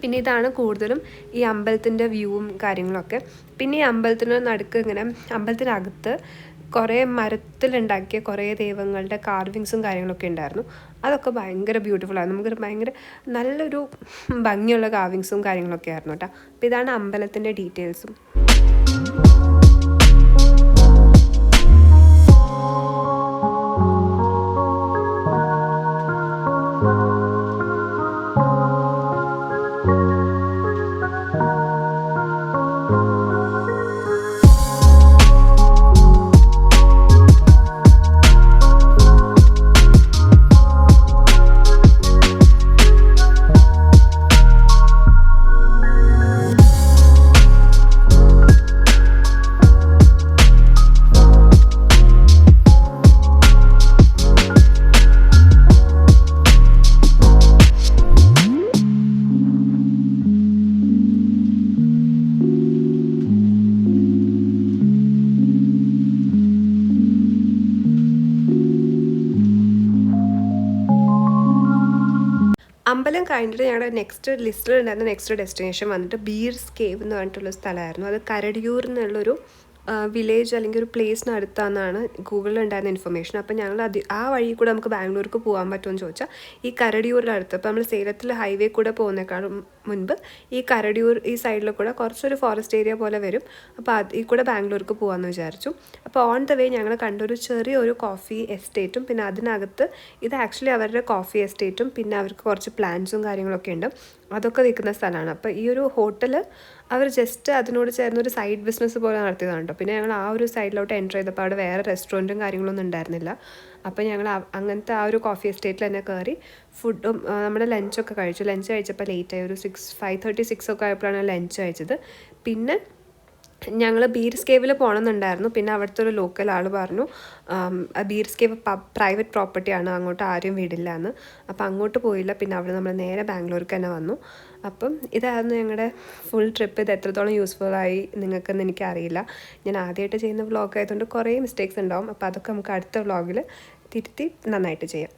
Speaker 1: പിന്നെ ഇതാണ് കൂടുതലും ഈ അമ്പലത്തിൻ്റെ വ്യൂവും കാര്യങ്ങളൊക്കെ. പിന്നെ ഈ അമ്പലത്തിന് നടുക്ക് ഇങ്ങനെ അമ്പലത്തിനകത്ത് കുറേ മരത്തിലുണ്ടാക്കിയ കുറേ ദൈവങ്ങളുടെ കാർവിങ്സും കാര്യങ്ങളൊക്കെ ഉണ്ടായിരുന്നു. അതൊക്കെ ഭയങ്കര ബ്യൂട്ടിഫുള്ളാണ്. നമുക്ക് ഭയങ്കര നല്ലൊരു ഭംഗിയുള്ള കാർവിങ്സും കാര്യങ്ങളൊക്കെ ആയിരുന്നു കേട്ടോ. അപ്പോൾ ഇതാണ് അമ്പലത്തിൻ്റെ ഡീറ്റെയിൽസും. അമ്പലം കഴിഞ്ഞിട്ട് ഞങ്ങളുടെ നെക്സ്റ്റ് ലിസ്റ്റിലുണ്ടായിരുന്ന നെക്സ്റ്റ് ഡെസ്റ്റിനേഷൻ വന്നിട്ട് ബീർസ് കേവ് എന്ന് പറഞ്ഞിട്ടുള്ള സ്ഥലമായിരുന്നു. അത് കരടിയൂർ എന്നുള്ളൊരു വില്ലേജ് അല്ലെങ്കിൽ ഒരു പ്ലേസിനടുത്താണെന്നാണ് ഗൂഗിളിലുണ്ടായിരുന്ന ഇൻഫർമേഷൻ. അപ്പോൾ ഞങ്ങൾ ആ വഴി കൂടെ നമുക്ക് ബാംഗ്ലൂർക്ക് പോകാൻ പറ്റുമെന്ന് ചോദിച്ചാൽ ഈ കരടിയൂരിൻ്റെ അടുത്ത്, ഇപ്പോൾ നമ്മൾ സേലത്തിൽ ഹൈവേ കൂടെ പോകുന്നേക്കാളും മുൻപ് ഈ കരടിയൂർ ഈ സൈഡിൽ കൂടെ കുറച്ചൊരു ഫോറസ്റ്റ് ഏരിയ പോലെ വരും. അപ്പോൾ ഈ കൂടെ ബാംഗ്ലൂർക്ക് പോകാമെന്ന് വിചാരിച്ചു. അപ്പോൾ ഓൺ ദ വേ ഞങ്ങൾ കണ്ടൊരു ചെറിയൊരു കോഫി എസ്റ്റേറ്റും, പിന്നെ അതിനകത്ത് ഇത് ആക്ച്വലി അവരുടെ കോഫി എസ്റ്റേറ്റും പിന്നെ അവർക്ക് കുറച്ച് പ്ലാന്റ്സും കാര്യങ്ങളൊക്കെ ഉണ്ട്, അതൊക്കെ നിൽക്കുന്ന സ്ഥലമാണ്. അപ്പോൾ ഈ ഒരു ഹോട്ടൽ അവർ ജസ്റ്റ് അതിനോട് ചേർന്നൊരു സൈഡ് ബിസിനസ് പോലെ നടത്തിയതാണ് കേട്ടോ. പിന്നെ ഞങ്ങൾ ആ ഒരു സൈഡിലോട്ട് എൻ്റർ ചെയ്തപ്പോൾ അവിടെ വേറെ റെസ്റ്റോറൻറ്റും കാര്യങ്ങളൊന്നും ഉണ്ടായിരുന്നില്ല. അപ്പോൾ ഞങ്ങൾ അങ്ങനത്തെ ആ ഒരു കോഫി എസ്റ്റേറ്റിൽ തന്നെ കയറി ഫുഡും നമ്മുടെ ലഞ്ചൊക്കെ കഴിച്ചു. ലഞ്ച് കഴിച്ചപ്പോൾ ലേറ്റായി, ഒരു 5:30, 6 ഒക്കെ ആയപ്പോഴാണ് ലഞ്ച് കഴിച്ചത്. പിന്നെ ഞങ്ങൾ ബീർസ് കേവിൽ പോകണമെന്നുണ്ടായിരുന്നു. പിന്നെ അവിടുത്തെ ഒരു ലോക്കൽ ആൾ പറഞ്ഞു ബീർസ് കേവ് പ്രൈവറ്റ് പ്രോപ്പർട്ടിയാണ്, അങ്ങോട്ട് ആരും വിടില്ല എന്ന്. അപ്പോൾ അങ്ങോട്ട് പോയില്ല. പിന്നെ അവിടെ നമ്മൾ നേരെ ബാംഗ്ലൂർക്ക് തന്നെ വന്നു. അപ്പം ഇതായിരുന്നു ഞങ്ങളുടെ ഫുൾ ട്രിപ്പ്. ഇത് എത്രത്തോളം യൂസ്ഫുള്ളായി നിങ്ങൾക്കെന്ന് എനിക്കറിയില്ല. ഞാൻ ആദ്യമായിട്ട് ചെയ്യുന്ന വ്ളോഗ് ആയതുകൊണ്ട് കുറേ മിസ്റ്റേക്സ് ഉണ്ടാവും. അപ്പോൾ അതൊക്കെ നമുക്ക് അടുത്ത വ്ളോഗിൽ തിരുത്തി നന്നായിട്ട് ചെയ്യാം.